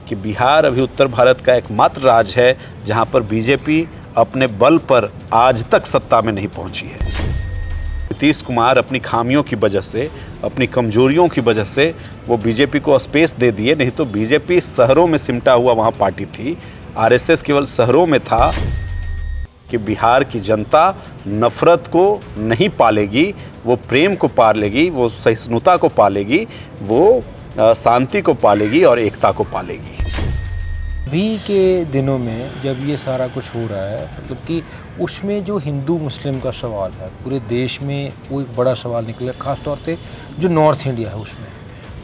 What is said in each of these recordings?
कि बिहार अभी उत्तर भारत का एकमात्र राज्य है जहां पर बीजेपी अपने बल पर आज तक सत्ता में नहीं पहुंची है। नीतीश कुमार अपनी खामियों की वजह से, अपनी कमजोरियों की वजह से वो बीजेपी को स्पेस दे दिए, नहीं तो बीजेपी शहरों में सिमटा हुआ वहाँ पार्टी थी। आरएसएस केवल शहरों में था कि बिहार की जनता नफरत को नहीं पालेगी, वो प्रेम को पालेगी, वो सहिष्णुता को पालेगी, वो शांति को पालेगी और एकता को पालेगी। अभी के दिनों में जब ये सारा कुछ हो रहा है, मतलब कि उसमें जो हिंदू मुस्लिम का सवाल है पूरे देश में, वो एक बड़ा सवाल निकला, ख़ास तौर पे जो नॉर्थ इंडिया है उसमें।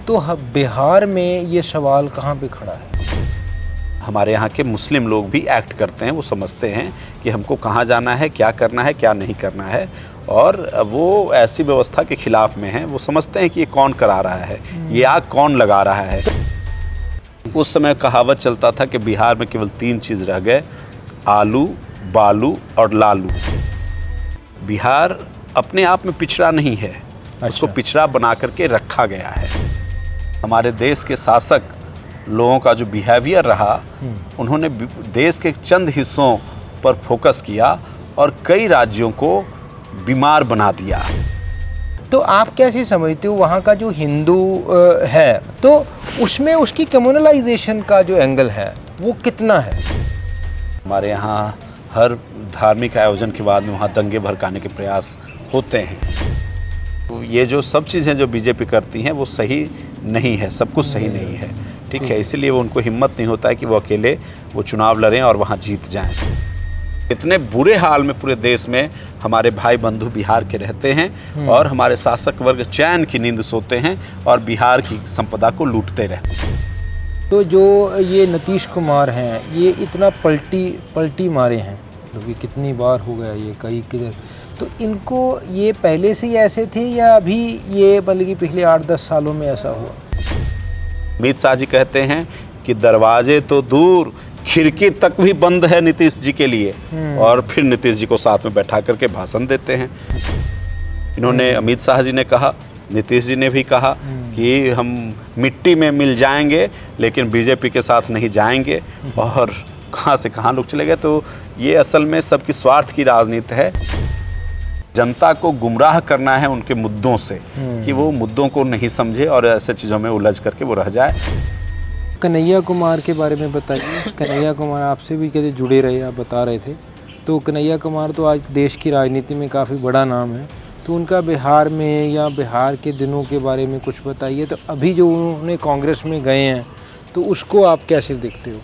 तो बिहार में ये सवाल कहाँ पे खड़ा है? हमारे यहाँ के मुस्लिम लोग भी एक्ट करते हैं, वो समझते हैं कि हमको कहाँ जाना है, क्या करना है, क्या नहीं करना है, और वो ऐसी व्यवस्था के खिलाफ में हैं। वो समझते हैं कि ये कौन करा रहा है, ये आग कौन लगा रहा है। उस समय कहावत चलता था कि बिहार में केवल 3 चीज़ रह गए, आलू, बालू और लालू। बिहार अपने आप में पिछड़ा नहीं है, उसको पिछड़ा बना करके रखा गया है। हमारे देश के शासक लोगों का जो बिहेवियर रहा, उन्होंने देश के चंद हिस्सों पर फोकस किया और कई राज्यों को बीमार बना दिया। तो आप कैसे समझते हो वहाँ का जो हिंदू है, तो उसमें उसकी कम्युनलाइजेशन का जो एंगल है वो कितना है? हमारे यहाँ हर धार्मिक आयोजन के बाद में वहाँ दंगे भड़काने के प्रयास होते हैं। तो ये जो सब चीज़ें जो बीजेपी करती हैं वो सही नहीं है, सब कुछ सही नहीं है, ठीक है। इसीलिए वो उनको हिम्मत नहीं होता है कि वो अकेले वो चुनाव लड़ें और वहाँ जीत जाएं। इतने बुरे हाल में पूरे देश में हमारे भाई बंधु बिहार के रहते हैं और हमारे शासक वर्ग चैन की नींद सोते हैं और बिहार की संपदा को लूटते रहते हैं। तो जो ये नीतीश कुमार हैं, ये इतना पलटी मारे हैं, मतलब ये कितनी बार हो गया, ये कई किधर, तो इनको ये पहले से ही ऐसे थे या अभी ये मतलब कि पिछले 8-10 सालों में ऐसा हुआ? अमित शाह जी कहते हैं कि दरवाजे तो दूर, खिड़की तक भी बंद है नीतीश जी के लिए, और फिर नीतीश जी को साथ में बैठा करके भाषण देते हैं। इन्होंने अमित शाह जी ने कहा, नीतीश जी ने भी कहा कि हम मिट्टी में मिल जाएंगे लेकिन बीजेपी के साथ नहीं जाएंगे, और कहाँ से कहाँ लोग चले गए। तो ये असल में सबकी स्वार्थ की राजनीति है। जनता को गुमराह करना है उनके मुद्दों से, कि वो मुद्दों को नहीं समझे और ऐसे चीज़ों में उलझ करके वो रह जाए। कन्हैया कुमार के बारे में बताइए। कन्हैया कुमार आपसे भी कहते जुड़े रहे, आप बता रहे थे, तो कन्हैया कुमार तो आज देश की राजनीति में काफ़ी बड़ा नाम है, तो उनका बिहार में या बिहार के दिनों के बारे में कुछ बताइए। तो अभी जो उन्होंने कांग्रेस में गए हैं, तो उसको आप कैसे देखते हो?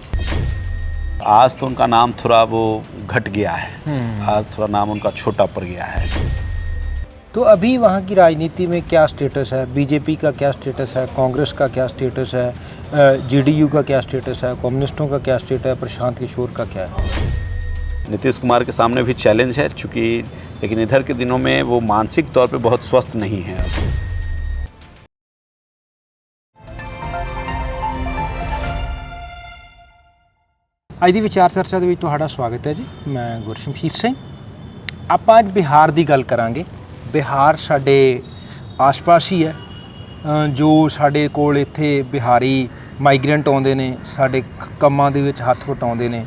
आज तो उनका नाम थोड़ा वो घट गया है, आज थोड़ा नाम उनका छोटा पड़ गया है। तो अभी वहाँ की राजनीति में क्या स्टेटस है? बीजेपी का क्या स्टेटस है? कांग्रेस का क्या स्टेटस है? जेडीयू का क्या स्टेटस है? कम्युनिस्टों का क्या स्टेटस है? प्रशांत किशोर का क्या है? नीतीश कुमार के सामने भी चैलेंज है, चूँकि लेकिन इधर के दिनों में वो मानसिक तौर पे बहुत स्वस्थ नहीं है। ਅੱਜ ਦੀ ਵਿਚਾਰ ਚਰਚਾ ਦੇ ਵਿੱਚ ਤੁਹਾਡਾ ਸਵਾਗਤ ਹੈ ਜੀ। ਮੈਂ ਗੁਰਸ਼ਮਸ਼ੀਰ ਸਿੰਘ। ਆਪਾਂ ਅੱਜ ਬਿਹਾਰ ਦੀ ਗੱਲ ਕਰਾਂਗੇ। ਬਿਹਾਰ ਸਾਡੇ ਆਸ-ਪਾਸ ਹੀ ਹੈ। ਜੋ ਸਾਡੇ ਕੋਲ ਇੱਥੇ ਬਿਹਾਰੀ ਮਾਈਗ੍ਰੈਂਟ ਆਉਂਦੇ ਨੇ, ਸਾਡੇ ਕੰਮਾਂ ਦੇ ਵਿੱਚ ਹੱਥ ਵਟਾਉਂਦੇ ਨੇ,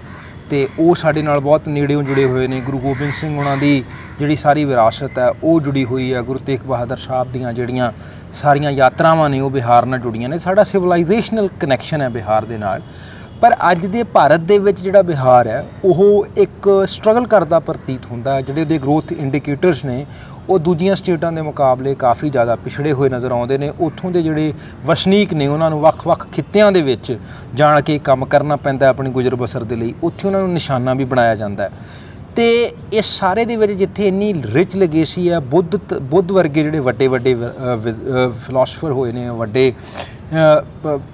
ਤੇ ਉਹ ਸਾਡੇ ਨਾਲ ਬਹੁਤ ਨੇੜਿਓਂ ਜੁੜੇ ਹੋਏ ਨੇ। ਗੁਰੂ ਗੋਬਿੰਦ ਸਿੰਘ ਉਹਨਾਂ ਦੀ ਜਿਹੜੀ ਸਾਰੀ ਵਿਰਾਸਤ ਹੈ ਉਹ ਜੁੜੀ ਹੋਈ ਹੈ। ਗੁਰੂ ਤੇਗ ਬਹਾਦਰ ਸਾਹਿਬ ਦੀਆਂ ਜਿਹੜੀਆਂ ਸਾਰੀਆਂ ਯਾਤਰਾਵਾਂ ਨੇ ਉਹ ਬਿਹਾਰ ਨਾਲ ਜੁੜੀਆਂ ਨੇ। ਸਾਡਾ ਸਿਵਲਾਈਜੇਸ਼ਨਲ ਕਨੈਕਸ਼ਨ ਹੈ ਬਿਹਾਰ ਦੇ ਨਾਲ। ਪਰ ਅੱਜ ਦੇ ਭਾਰਤ ਦੇ ਵਿੱਚ ਜਿਹੜਾ ਬਿਹਾਰ ਹੈ ਉਹ ਇੱਕ ਸਟਰਗਲ ਕਰਦਾ ਪ੍ਰਤੀਤ ਹੁੰਦਾ। ਜਿਹੜੇ ਉਹਦੇ ਗਰੋਥ ਇੰਡੀਕੇਟਰਸ ਨੇ ਉਹ ਦੂਜੀਆਂ ਸਟੇਟਾਂ ਦੇ ਮੁਕਾਬਲੇ ਕਾਫੀ ਜ਼ਿਆਦਾ ਪਿਛੜੇ ਹੋਏ ਨਜ਼ਰ ਆਉਂਦੇ ਨੇ। ਉੱਥੋਂ ਦੇ ਜਿਹੜੇ ਵਸਨੀਕ ਨੇ ਉਹਨਾਂ ਨੂੰ ਵੱਖ-ਵੱਖ ਖਿੱਤਿਆਂ ਦੇ ਵਿੱਚ ਜਾਣ ਕੇ ਕੰਮ ਕਰਨਾ ਪੈਂਦਾ ਆਪਣੀ ਗੁਜ਼ਰ ਬਸਰ ਦੇ ਲਈ। ਉੱਥੇ ਉਹਨਾਂ ਨੂੰ ਨਿਸ਼ਾਨਾ ਵੀ ਬਣਾਇਆ ਜਾਂਦਾ। ਅਤੇ ਇਸ ਸਾਰੇ ਦੇ ਵਿੱਚ ਜਿੱਥੇ ਇੰਨੀ ਰਿਚ ਲੈਗੇਸੀ ਹੈ, ਬੁੱਧ ਵਰਗੇ ਜਿਹੜੇ ਵੱਡੇ ਫਿਲਾਸਫਰ ਹੋਏ ਨੇ, ਵੱਡੇ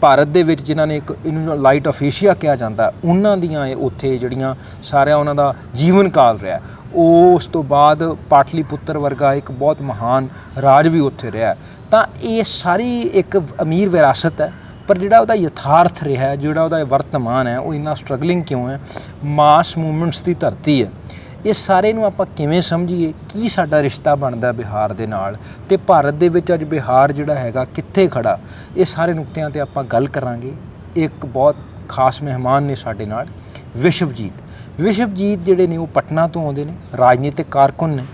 ਭਾਰਤ ਦੇ ਵਿੱਚ ਜਿਨ੍ਹਾਂ ਨੇ ਇੱਕ ਇਹਨੂੰ ਲਾਈਟ ਆਫ ਏਸ਼ੀਆ ਕਿਹਾ ਜਾਂਦਾ, ਉਹਨਾਂ ਦੀਆਂ ਉੱਥੇ ਜਿਹੜੀਆਂ ਸਾਰਿਆਂ ਉਹਨਾਂ ਦਾ ਜੀਵਨ ਕਾਲ ਰਿਹਾ। ਉਸ ਤੋਂ ਬਾਅਦ ਪਾਟਲੀਪੁੱਤਰ ਵਰਗਾ ਇੱਕ ਬਹੁਤ ਮਹਾਨ ਰਾਜ ਵੀ ਉੱਥੇ ਰਿਹਾ। ਤਾਂ ਇਹ ਸਾਰੀ ਇੱਕ ਅਮੀਰ ਵਿਰਾਸਤ ਹੈ। ਪਰ ਜਿਹੜਾ ਉਹਦਾ ਯਥਾਰਥ ਰਿਹਾ, ਜਿਹੜਾ ਉਹਦਾ ਵਰਤਮਾਨ ਹੈ, ਉਹ ਇੰਨਾ ਸਟਰਗਲਿੰਗ ਕਿਉਂ ਹੈ? ਮਾਸ ਮੂਵਮੈਂਟਸ ਦੀ ਧਰਤੀ ਹੈ। ਇਹ ਸਾਰੇ ਨੂੰ ਆਪਾਂ ਕਿਵੇਂ ਸਮਝੀਏ? ਕੀ ਸਾਡਾ ਰਿਸ਼ਤਾ ਬਣਦਾ ਬਿਹਾਰ ਦੇ ਨਾਲ, ਅਤੇ ਭਾਰਤ ਦੇ ਵਿੱਚ ਅੱਜ ਬਿਹਾਰ ਜਿਹੜਾ ਹੈਗਾ ਕਿੱਥੇ ਖੜਾ? ਇਹ ਸਾਰੇ ਨੁਕਤਿਆਂ 'ਤੇ ਆਪਾਂ ਗੱਲ ਕਰਾਂਗੇ। ਇੱਕ ਬਹੁਤ ਖਾਸ ਮਹਿਮਾਨ ਨੇ ਸਾਡੇ ਨਾਲ ਵਿਸ਼ਵਜੀਤ ਜਿਹੜੇ ਨੇ ਉਹ ਪਟਨਾ ਤੋਂ ਆਉਂਦੇ ਨੇ, ਰਾਜਨੀਤਿਕ ਕਾਰਕੁਨ ਨੇ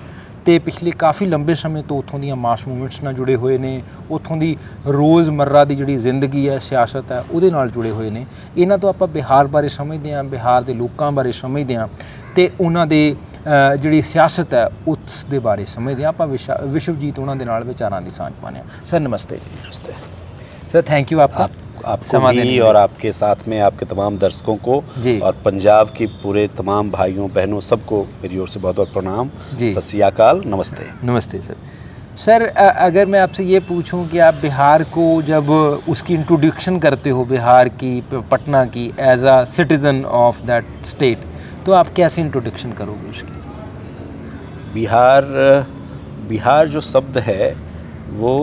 ਤੇ ਪਿਛਲੇ ਕਾਫੀ ਲੰਬੇ ਸਮੇਂ ਤੋਂ ਉੱਥੋਂ ਦੀਆਂ ਮਾਸ ਮੂਵਮੈਂਟਸ ਨਾਲ ਜੁੜੇ ਹੋਏ ਨੇ, ਉੱਥੋਂ ਦੀ ਰੋਜ਼ਮर्रा ਦੀ ਜਿਹੜੀ ਜ਼ਿੰਦਗੀ ਹੈ, ਸਿਆਸਤ ਹੈ, ਉਹਦੇ ਨਾਲ ਜੁੜੇ ਹੋਏ ਨੇ। ਇਹਨਾਂ ਤੋਂ ਆਪਾਂ ਬਿਹਾਰ ਬਾਰੇ ਸਮਝਦੇ ਹਾਂ, ਬਿਹਾਰ ਦੇ ਲੋਕਾਂ ਬਾਰੇ ਸਮਝਦੇ ਹਾਂ ਤੇ ਉਹਨਾਂ ਦੇ ਜਿਹੜੀ ਸਿਆਸਤ ਹੈ ਉਸ ਦੇ ਬਾਰੇ ਸਮਝਦੇ ਹਾਂ। ਆਪਾਂ ਵਿਸ਼ਵਜੀਤ ਉਹਨਾਂ ਦੇ ਨਾਲ ਵਿਚਾਰਾਂ ਦੀ ਸਾਂਝ ਪਾਉਂਦੇ ਹਾਂ। सर नमस्ते। नमस्ते सर थैंक यू आपका आपको भी और आपके साथ में आपके तमाम दर्शकों को जी। और पंजाब की पूरे तमाम भाइयों बहनों सबको मेरी ओर से बहुत बहुत प्रणाम, जी। सत श्री अकाल, नमस्ते। नमस्ते सर अगर मैं आपसे ये पूछूं कि आप बिहार को जब उसकी इंट्रोडक्शन करते हो, बिहार की, पटना की, as a citizen of that state, तो आप कैसे इंट्रोडक्शन करोगे उसकी? बिहार जो शब्द है वो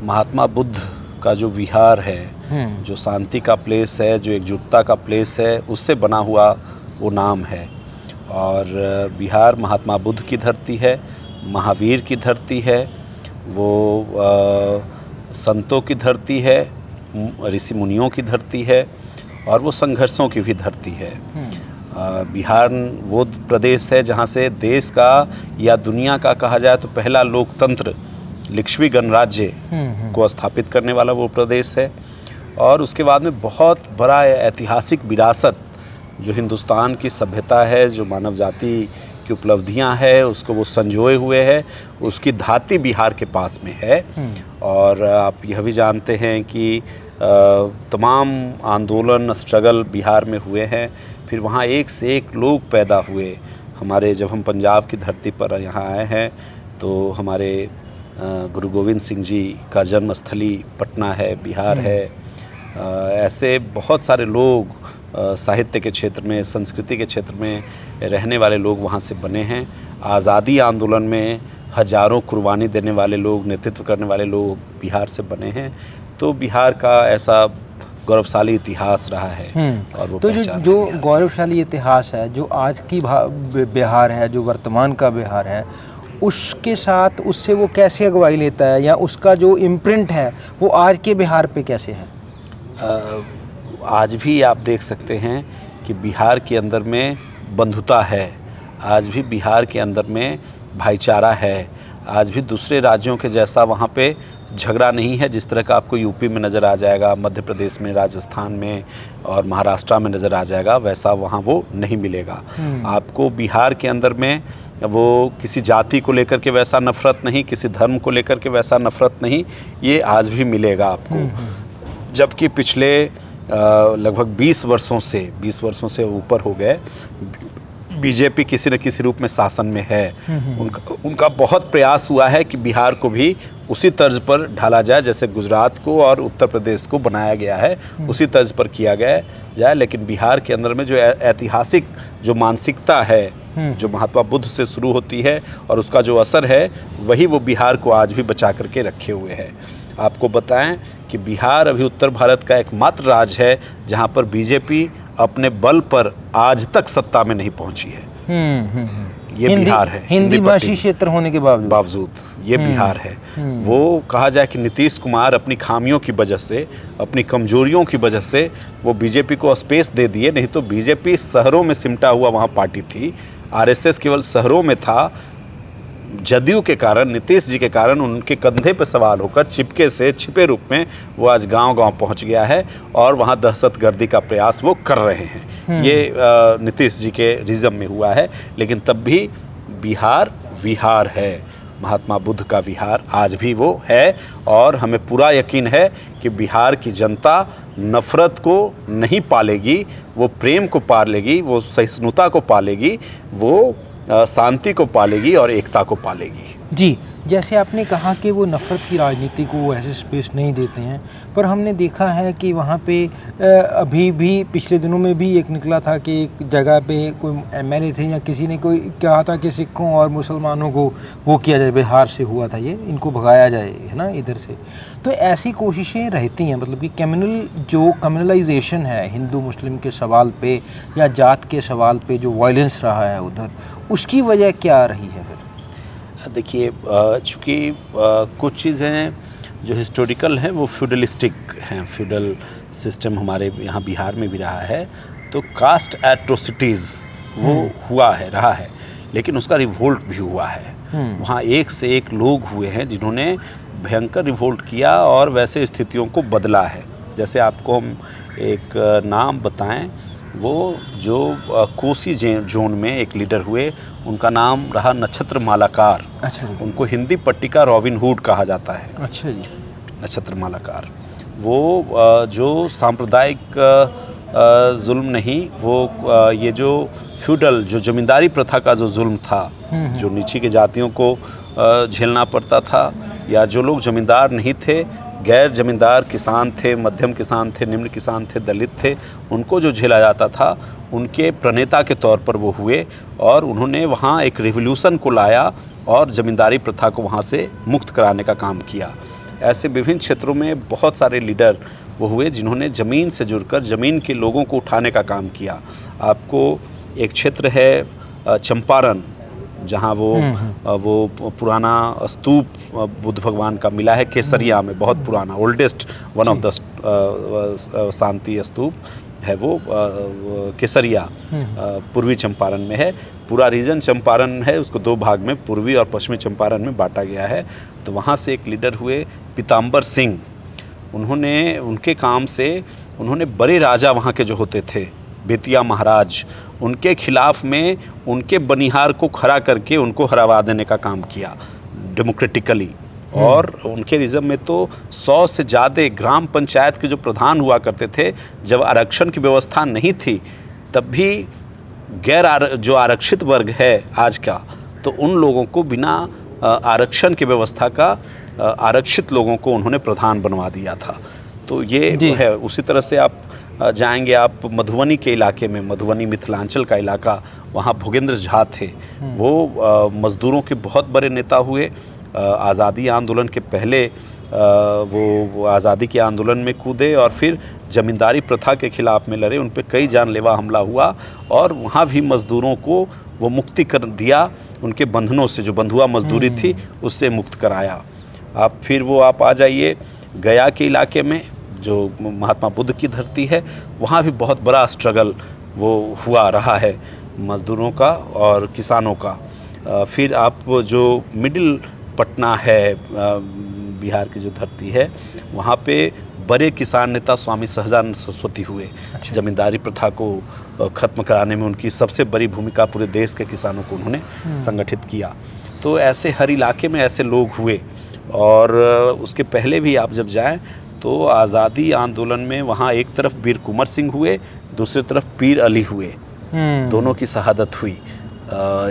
महात्मा बुद्ध का जो विहार है, जो शांति का प्लेस है, जो एकजुटता का प्लेस है, उससे बना हुआ वो नाम है। और बिहार महात्मा बुद्ध की धरती है, महावीर की धरती है, वो संतों की धरती है, ऋषि मुनियों की धरती है और वो संघर्षों की भी धरती है। बिहार वो प्रदेश है जहाँ से देश का या दुनिया का कहा जाए तो पहला लोकतंत्र लिच्छवी गणराज्य को स्थापित करने वाला वो प्रदेश है। और उसके बाद में बहुत बड़ा ऐतिहासिक विरासत जो हिंदुस्तान की सभ्यता है, जो मानव जाति की उपलब्धियां है, उसको वो संजोए हुए है, उसकी धाती बिहार के पास में है। और आप यह भी जानते हैं कि तमाम आंदोलन स्ट्रगल बिहार में हुए हैं, फिर वहाँ एक से एक लोग पैदा हुए। हमारे जब हम पंजाब की धरती पर यहाँ आए हैं तो हमारे गुरु गोविंद सिंह जी का जन्मस्थली पटना है, बिहार है। ऐसे बहुत सारे लोग साहित्य के क्षेत्र में, संस्कृति के क्षेत्र में रहने वाले लोग वहाँ से बने हैं। आज़ादी आंदोलन में हजारों कुर्बानी देने वाले लोग, नेतृत्व करने वाले लोग बिहार से बने हैं। तो बिहार का ऐसा गौरवशाली इतिहास रहा है। और वो तो जो गौरवशाली इतिहास है, जो आज की बिहार है, जो वर्तमान का बिहार है, उसके साथ उससे वो कैसे अगुवाई लेता है, या उसका जो इम्प्रिंट है वो आज के बिहार पे कैसे है? आज भी आप देख सकते हैं कि बिहार के अंदर में बंधुता है, आज भी बिहार के अंदर में भाईचारा है, आज भी दूसरे राज्यों के जैसा वहाँ पे झगड़ा नहीं है जिस तरह का आपको यूपी में नज़र आ जाएगा, मध्य प्रदेश में, राजस्थान में और महाराष्ट्र में नज़र आ जाएगा, वैसा वहाँ वो नहीं मिलेगा। आपको बिहार के अंदर में वो किसी जाति को लेकर के वैसा नफ़रत नहीं, किसी धर्म को लेकर के वैसा नफ़रत नहीं, ये आज भी मिलेगा आपको। जबकि पिछले लगभग 20 वर्षों से ऊपर हो गए बीजेपी किसी न किसी रूप में शासन में है। उनका बहुत प्रयास हुआ है कि बिहार को भी उसी तर्ज पर ढाला जाए जैसे गुजरात को और उत्तर प्रदेश को बनाया गया है, उसी तर्ज पर किया गया जाए। लेकिन बिहार के अंदर में जो ऐतिहासिक जो मानसिकता है, जो महात्मा बुद्ध से शुरू होती है और उसका जो असर है, वही वो बिहार को आज भी बचा करके रखे हुए है। आपको बताएं कि बिहार अभी उत्तर भारत का एकमात्र राज्य है जहां पर बीजेपी अपने बल पर आज तक सत्ता में नहीं पहुंची है। ये बिहार है, हिंदी भाषी क्षेत्र होने के बावजूद ये बिहार है। वो कहा जाए कि नीतीश कुमार अपनी खामियों की वजह से, अपनी कमजोरियों की वजह से वो बीजेपी को स्पेस दे दिए, नहीं तो बीजेपी शहरों में सिमटा हुआ वहाँ पार्टी थी, आरएसएस केवल शहरों में था। जदयू के कारण, नीतीश जी के कारण उनके कंधे पर सवाल होकर चिपके से छिपे रूप में वो आज गांव-गांव पहुंच गया है और वहां दहशतगर्दी का प्रयास वो कर रहे हैं। ये नीतीश जी के रिज़म में हुआ है, लेकिन तब भी बिहार विहार है, महात्मा बुद्ध का विहार आज भी वो है। और हमें पूरा यकीन है कि बिहार की जनता नफ़रत को नहीं पालेगी, वो प्रेम को पालेगी, वो सहिष्णुता को पालेगी, वो शांति को पालेगी और एकता को पालेगी। जी, जैसे आपने कहा कि वो नफ़रत की राजनीति को वो ऐसे स्पेस नहीं देते हैं, पर हमने देखा है कि वहाँ पे अभी भी पिछले दिनों में भी एक निकला था कि एक जगह पे कोई एमएलए थे या किसी ने कोई कहा था कि सिखों और मुसलमानों को वो किया जाए, बिहार से हुआ था ये, इनको भगाया जाए, है ना, इधर से। तो ऐसी कोशिशें रहती हैं, मतलब कि कम्युनलाइजेशन है हिंदू मुस्लिम के सवाल पे या जात के सवाल पे जो वायलेंस रहा है उधर, उसकी वजह क्या रही है फिर? देखिए, चूँकि कुछ चीज़ें जो हिस्टोरिकल हैं वो फ्यूडलिस्टिक हैं, फ्यूडल सिस्टम हमारे यहाँ बिहार में भी रहा है, तो कास्ट एट्रोसिटीज़ वो हुआ है, रहा है, लेकिन उसका रिवोल्ट भी हुआ है। वहाँ एक से एक लोग हुए हैं जिन्होंने भयंकर रिवोल्ट किया और वैसे स्थितियों को बदला है। जैसे आपको हम एक नाम बताएं, वो जो कोसी जोन में एक लीडर हुए, उनका नाम रहा नक्षत्र मालाकार। अच्छा जी। उनको हिंदी पट्टी का रॉबिन हुड कहा जाता है। अच्छा जी। नक्षत्र मालाकार वो जो सांप्रदायिक जुल्म नहीं, वो ये जो फ्यूडल जो जमींदारी प्रथा का जो जुल्म था, जो नीची के जातियों को झेलना पड़ता था, या जो लोग जमींदार नहीं थे, गैर जमींदार किसान थे, मध्यम किसान थे, निम्न किसान थे, दलित थे, उनको जो झेला जाता था, उनके प्रणेता के तौर पर वो हुए और उन्होंने वहाँ एक रिवॉल्यूशन को लाया और जमींदारी प्रथा को वहाँ से मुक्त कराने का काम किया। ऐसे विभिन्न क्षेत्रों में बहुत सारे लीडर वो हुए जिन्होंने ज़मीन से जुड़कर ज़मीन के लोगों को उठाने का काम किया। आपको एक क्षेत्र है चंपारण, जहाँ वो पुराना स्तूप बुद्ध भगवान का मिला है केसरिया में, बहुत पुराना, ओल्डेस्ट वन ऑफ द शांति स्तूप है वो केसरिया, पूर्वी चंपारण में है। पूरा रीजन चंपारण है, उसको दो भाग में, पूर्वी और पश्चिमी चंपारण में बांटा गया है। तो वहाँ से एक लीडर हुए पीताम्बर सिंह। उन्होंने उनके काम से उन्होंने बड़े राजा वहाँ के जो होते थे, बेतिया महाराज, उनके खिलाफ में उनके बनिहार को खड़ा करके उनको हरावा देने का काम किया डेमोक्रेटिकली। और उनके रिज़म में तो 100 से ज़्यादा ग्राम पंचायत के जो प्रधान हुआ करते थे, जब आरक्षण की व्यवस्था नहीं थी तब भी जो आरक्षित वर्ग है आज का, तो उन लोगों को बिना आरक्षण की व्यवस्था का आरक्षित लोगों को उन्होंने प्रधान बनवा दिया था। तो ये है। उसी तरह से आप जाएंगे आप मधुबनी के इलाके में, मधुबनी मिथिलांचल का इलाका, वहाँ भोगेंद्र झा थे। वो मज़दूरों के बहुत बड़े नेता हुए। आज़ादी आंदोलन के पहले वो आज़ादी के आंदोलन में कूदे और फिर ज़मींदारी प्रथा के ख़िलाफ़ में लड़े। उन पर कई जानलेवा हमला हुआ और वहाँ भी मज़दूरों को वो मुक्ति कर दिया, उनके बंधनों से, जो बंधुआ मजदूरी थी उससे मुक्त कराया। आप आ जाइए गया के इलाके में, जो महात्मा बुद्ध की धरती है, वहाँ भी बहुत बड़ा स्ट्रगल वो हुआ रहा है मज़दूरों का और किसानों का। फिर आप जो मिडिल पटना है, बिहार की जो धरती है, वहाँ पे बड़े किसान नेता स्वामी सहजानंद सरस्वती हुए। जमींदारी प्रथा को ख़त्म कराने में उनकी सबसे बड़ी भूमिका, पूरे देश के किसानों को उन्होंने संगठित किया। तो ऐसे हर इलाके में ऐसे लोग हुए। और उसके पहले भी आप जब जाएं तो आज़ादी आंदोलन में वहाँ एक तरफ वीर कुंवर सिंह हुए, दूसरी तरफ पीर अली हुए। दोनों की शहादत हुई।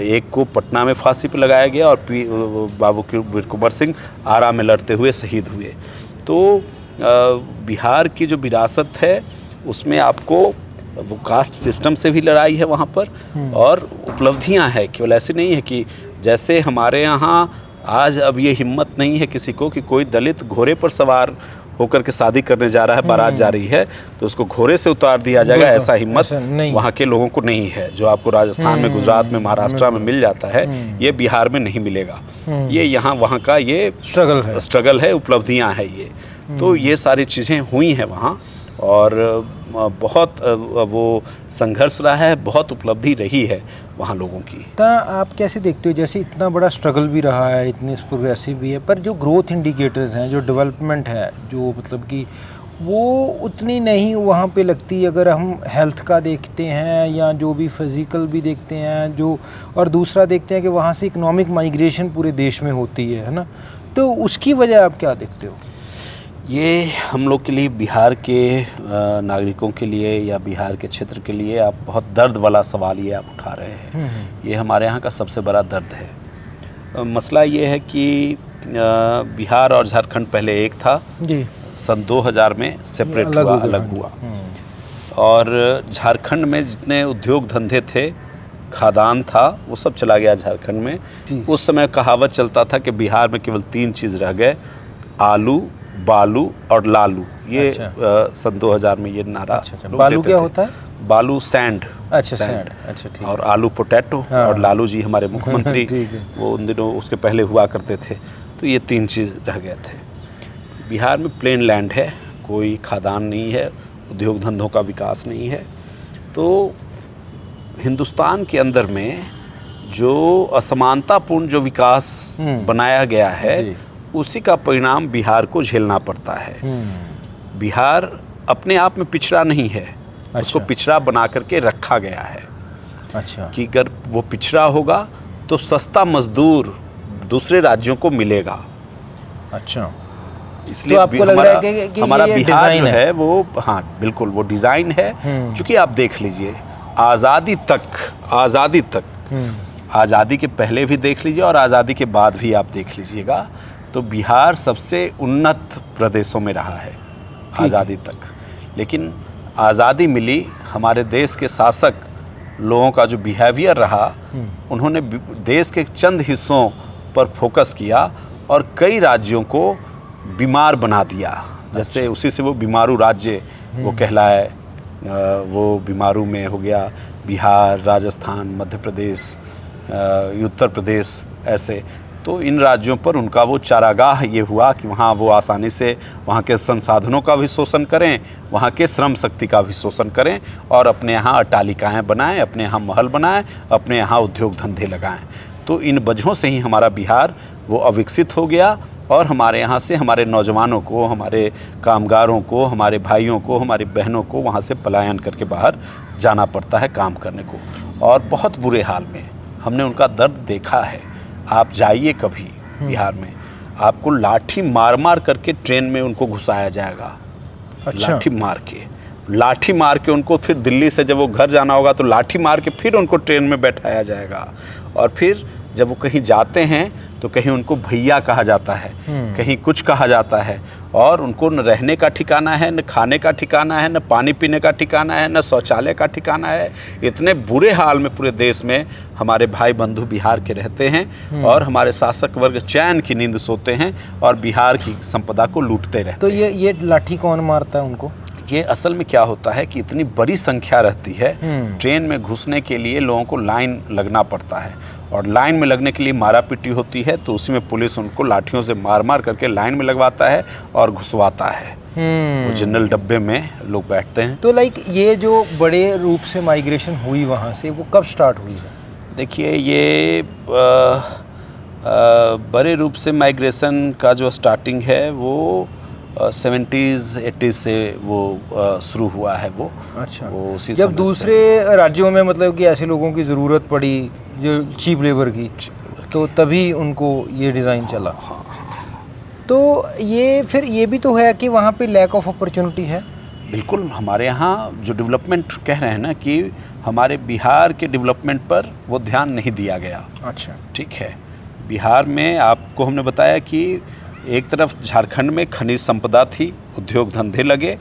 एक को पटना में फांसी पर लगाया गया और बाबू वीर कुंवर सिंह आरा में लड़ते हुए शहीद हुए। तो बिहार की जो विरासत है उसमें आपको वो कास्ट सिस्टम से भी लड़ाई है वहाँ पर, और उपलब्धियाँ हैं। केवल ऐसे नहीं है कि जैसे हमारे यहाँ आज अब ये हिम्मत नहीं है किसी को कि कोई दलित घोड़े पर सवार होकर के शादी करने जा रहा है, बारात जा रही है तो उसको घोड़े से उतार दिया जाएगा, ऐसा हिम्मत वहाँ के लोगों को नहीं है। जो आपको राजस्थान में, गुजरात में, महाराष्ट्र में मिल जाता है, ये बिहार में नहीं मिलेगा। ये यहाँ वहाँ का ये स्ट्रगल है, उपलब्धियाँ हैं ये। तो ये सारी चीज़ें हुई हैं वहाँ, और बहुत वो संघर्ष रहा है, बहुत उपलब्धि रही है वहाँ लोगों की। तो आप कैसे देखते हो, जैसे इतना बड़ा स्ट्रगल भी रहा है, इतनी प्रोग्रेसिव भी है, पर जो ग्रोथ इंडिकेटर्स हैं, जो डेवलपमेंट है, जो मतलब कि वो उतनी नहीं वहाँ पे लगती। अगर हम हेल्थ का देखते हैं या जो भी फिज़िकल भी देखते हैं, जो और दूसरा देखते हैं कि वहाँ से इकोनॉमिक माइग्रेशन पूरे देश में होती है ना, तो उसकी वजह आप क्या देखते हो? ये हम लोग के लिए, बिहार के नागरिकों के लिए या बिहार के क्षेत्र के लिए आप बहुत दर्द वाला सवाल ये आप उठा रहे हैं। ये हमारे यहाँ का सबसे बड़ा दर्द है। मसला ये है कि बिहार और झारखंड पहले एक था जी। सन 2000 में सेपरेट हुआ, अलग हुआ। और झारखंड में जितने उद्योग धंधे थे, खादान था, वो सब चला गया झारखंड में। उस समय कहावत चलता था कि बिहार में केवल 3 चीज़ रह गए, आलू, बालू और लालू। ये सन 2000 में ये नारा। बालू क्या होता है? बालू सैंड। सैंड। अच्छा, ठीक। और आलू पोटैटो। और लालू जी हमारे मुख्यमंत्री वो उन दिनों उसके पहले हुआ करते थे। तो ये 3 चीज़ रह गए थे। बिहार में प्लेन लैंड है, कोई खादान नहीं है, उद्योग धंधों का विकास नहीं है। तो हिंदुस्तान के अंदर में जो असमानतापूर्ण जो विकास बनाया गया है, उसी का परिणाम बिहार को झेलना पड़ता है। बिहार अपने आप में पिछड़ा नहीं है, उसको पिछड़ा बना करके रखा गया है। अच्छा। कि अगर वो पिछड़ा होगा तो सस्ता मजदूर दूसरे राज्यों को मिलेगा। अच्छा, इसलिए तो आपको लग रहा है कि हमारा ये बिहार जो है वो, हाँ बिल्कुल वो डिज़ाइन है। क्योंकि आप देख लीजिए, आज़ादी तक आज़ादी के पहले भी देख लीजिए और आज़ादी के बाद भी आप देख लीजिएगा, तो बिहार सबसे उन्नत प्रदेशों में रहा है आज़ादी तक। लेकिन आज़ादी मिली, हमारे देश के शासक लोगों का जो बिहेवियर रहा, उन्होंने देश के चंद हिस्सों पर फोकस किया और कई राज्यों को बीमार बना दिया। जैसे उसी से वो बीमारू राज्य वो कहलाए, वो बीमारू में हो गया बिहार, राजस्थान, मध्य प्रदेश, उत्तर प्रदेश, ऐसे। तो इन राज्यों पर उनका वो चारागाह ये हुआ कि वहाँ वो आसानी से वहाँ के संसाधनों का भी शोषण करें, वहाँ के श्रम शक्ति का भी शोषण करें और अपने यहाँ अट्टालिकाएँ बनाएं, अपने यहाँ महल बनाएं, अपने यहाँ उद्योग धंधे लगाएं। तो इन वजहों से ही हमारा बिहार वो अविकसित हो गया और हमारे यहाँ से हमारे नौजवानों को, हमारे कामगारों को, हमारे भाइयों को, हमारी बहनों को वहाँ से पलायन करके बाहर जाना पड़ता है काम करने को, और बहुत बुरे हाल में। हमने उनका दर्द देखा है। आप जाइए कभी बिहार में, आपको लाठी मार मार करके ट्रेन में उनको घुसाया जाएगा। अच्छा। लाठी मार के उनको फिर दिल्ली से जब वो घर जाना होगा तो लाठी मार के फिर उनको ट्रेन में बैठाया जाएगा। और फिर जब वो कहीं जाते हैं तो कहीं उनको भैया कहा जाता है, कहीं कुछ कहा जाता है, और उनको न रहने का ठिकाना है, न खाने का ठिकाना है, न पानी पीने का ठिकाना है, न शौचालय का ठिकाना है। इतने बुरे हाल में पूरे देश में हमारे भाई बंधु बिहार के रहते हैं और हमारे शासक वर्ग चैन की नींद सोते हैं और बिहार की संपदा को लूटते रहते हैं। तो ये लाठी कौन मारता है उनको? ये असल में क्या होता है कि इतनी बड़ी संख्या रहती है, ट्रेन में घुसने के लिए लोगों को लाइन लगना पड़ता है, और लाइन में लगने के लिए मारा पीटी होती है, तो उसी में पुलिस उनको लाठियों से मार मार करके लाइन में लगवाता है और घुसवाता है। वो जनरल डब्बे में लोग बैठते हैं। तो लाइक ये जो बड़े रूप से माइग्रेशन हुई वहाँ से, वो कब स्टार्ट हुई है? देखिए, ये बड़े रूप से माइग्रेशन का जो स्टार्टिंग है वो 70s 80s से वो शुरू हुआ है वो। अच्छा। वो उसी जब दूसरे राज्यों में मतलब कि ऐसे लोगों की ज़रूरत पड़ी जो चीप लेबर की, तो तभी उनको ये डिज़ाइन चला। हाँ। तो ये फिर ये भी तो है कि वहाँ पे लैक ऑफ अपॉर्चुनिटी है। बिल्कुल, हमारे यहाँ जो डेवलपमेंट कह रहे हैं ना, कि हमारे बिहार के डेवलपमेंट पर वो ध्यान नहीं दिया गया। अच्छा। ठीक है, बिहार में आपको हमने बताया कि एक तरफ झारखंड में खनिज संपदा थी, उद्योग धंधे लगे।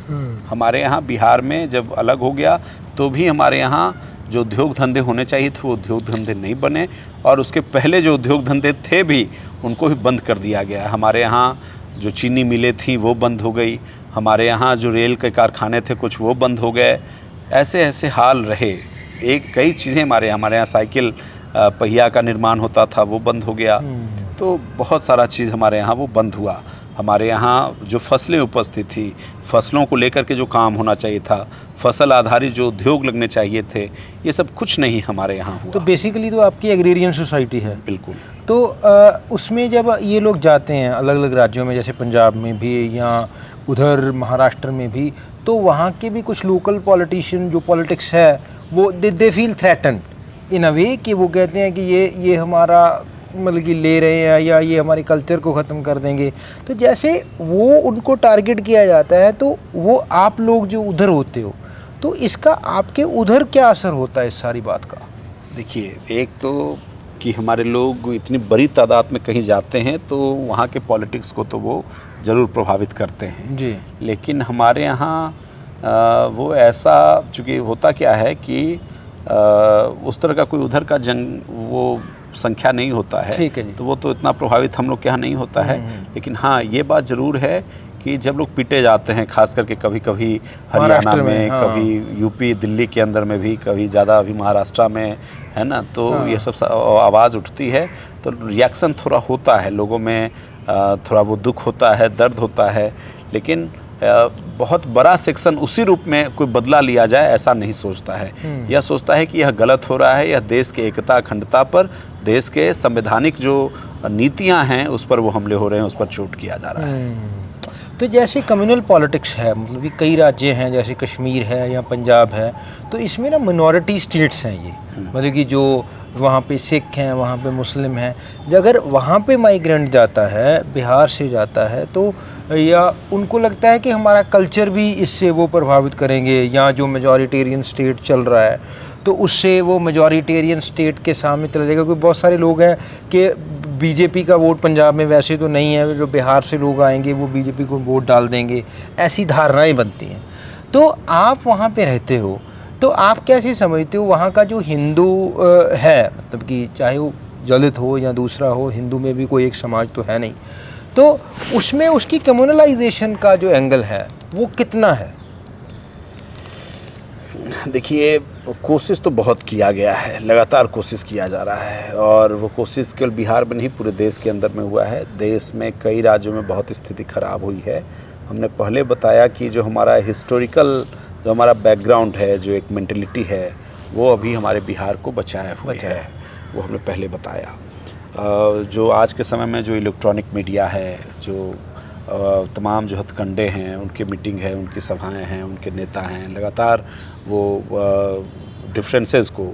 हमारे यहाँ बिहार में जब अलग हो गया तो भी हमारे यहाँ जो उद्योग धंधे होने चाहिए थे वो उद्योग धंधे नहीं बने, और उसके पहले जो उद्योग धंधे थे भी उनको भी बंद कर दिया गया। हमारे यहाँ जो चीनी मिलें थी वो बंद हो गई, हमारे यहाँ जो रेल के कारखाने थे कुछ वो बंद हो गए। ऐसे ऐसे हाल रहे। कई चीज़ें हमारे यहाँ साइकिल पहिया का निर्माण होता था वो बंद हो गया। तो बहुत सारा चीज़ हमारे यहाँ वो बंद हुआ। हमारे यहाँ जो फसलें उपस्थित थी, फसलों को लेकर के जो काम होना चाहिए था, फसल आधारित जो उद्योग लगने चाहिए थे, ये सब कुछ नहीं हमारे यहाँ हुआ। तो बेसिकली तो आपकी एग्रेरियन सोसाइटी है। बिल्कुल। तो उसमें जब ये लोग जाते हैं अलग अलग राज्यों में, जैसे पंजाब में भी या उधर महाराष्ट्र में भी, तो वहाँ के भी कुछ लोकल पॉलिटिशियन जो पॉलिटिक्स है वो दे फील थ्रेटन इन अ वे कि वो कहते हैं कि ये हमारा मतलब कि ले रहे हैं या ये हमारे कल्चर को ख़त्म कर देंगे। तो जैसे वो उनको टारगेट किया जाता है, तो वो आप लोग जो उधर होते हो, तो इसका आपके उधर क्या असर होता है इस सारी बात का? देखिए, एक तो कि हमारे लोग इतनी बड़ी तादाद में कहीं जाते हैं तो वहाँ के पॉलिटिक्स को तो वो ज़रूर प्रभावित करते हैं जी। लेकिन हमारे यहाँ वो ऐसा, चूँकि होता क्या है कि उस तरह का कोई उधर का वो संख्या नहीं होता है। ठीक है जी। तो वो तो इतना प्रभावित हम लोग के यहाँ नहीं होता है। लेकिन हाँ, ये बात ज़रूर है कि जब लोग पीटे जाते हैं, खास करके कभी कभी हरियाणा में, हाँ। कभी यूपी दिल्ली के अंदर में भी, कभी ज़्यादा अभी महाराष्ट्र में है ना, तो हाँ। ये सब आवाज़ उठती है तो रिएक्शन थोड़ा होता है लोगों में, थोड़ा वो दुख होता है, दर्द होता है। लेकिन बहुत बड़ा सेक्शन उसी रूप में कोई बदला लिया जाए ऐसा नहीं सोचता है। यह सोचता है कि यह गलत हो रहा है, यह देश के एकता अखंडता पर, देश के संवैधानिक जो नीतियां हैं उस पर वो हमले हो रहे हैं, उस पर चोट किया जा रहा है। तो जैसे कम्युनल पॉलिटिक्स है, मतलब कि कई राज्य हैं जैसे कश्मीर है या पंजाब है, तो इसमें ना मिनॉरिटी स्टेट्स हैं ये, मतलब कि जो वहाँ पे सिख हैं, वहाँ पे मुस्लिम हैं, अगर वहाँ पे माइग्रेंट जाता है, बिहार से जाता है, तो या उनको लगता है कि हमारा कल्चर भी इससे वो प्रभावित करेंगे, या जो मेजॉरिटेरियन स्टेट चल रहा है तो उससे वो मेजॉरिटेरियन स्टेट के सामने चला जाएगा। क्योंकि बहुत सारे लोग हैं कि बीजेपी का वोट पंजाब में वैसे तो नहीं है, जो बिहार से लोग आएंगे वो बीजेपी को वोट डाल देंगे, ऐसी धारणाएं बनती हैं। तो आप वहाँ पे रहते हो, तो आप कैसे समझते हो वहाँ का जो हिंदू है, मतलब कि चाहे वो दलित हो या दूसरा हो, हिंदू में भी कोई एक समाज तो है नहीं, तो उसमें उसकी कम्युनलाइजेशन का जो एंगल है वो कितना है? देखिए, कोशिश तो बहुत किया गया है, लगातार कोशिश किया जा रहा है, और वो कोशिश केवल बिहार में नहीं पूरे देश के अंदर में हुआ है। देश में कई राज्यों में बहुत स्थिति खराब हुई है। हमने पहले बताया कि जो हमारा हिस्टोरिकल, जो हमारा बैकग्राउंड है, जो एक मेंटलिटी है, वो अभी हमारे बिहार को बचाए हुए है, वो हमने पहले बताया। जो आज के समय में जो इलेक्ट्रॉनिक मीडिया है, जो तमाम जो हथकंडे हैं, उनकी मीटिंग है, उनकी सभाएं हैं, उनके नेता हैं, लगातार वो डिफरेंसेस को,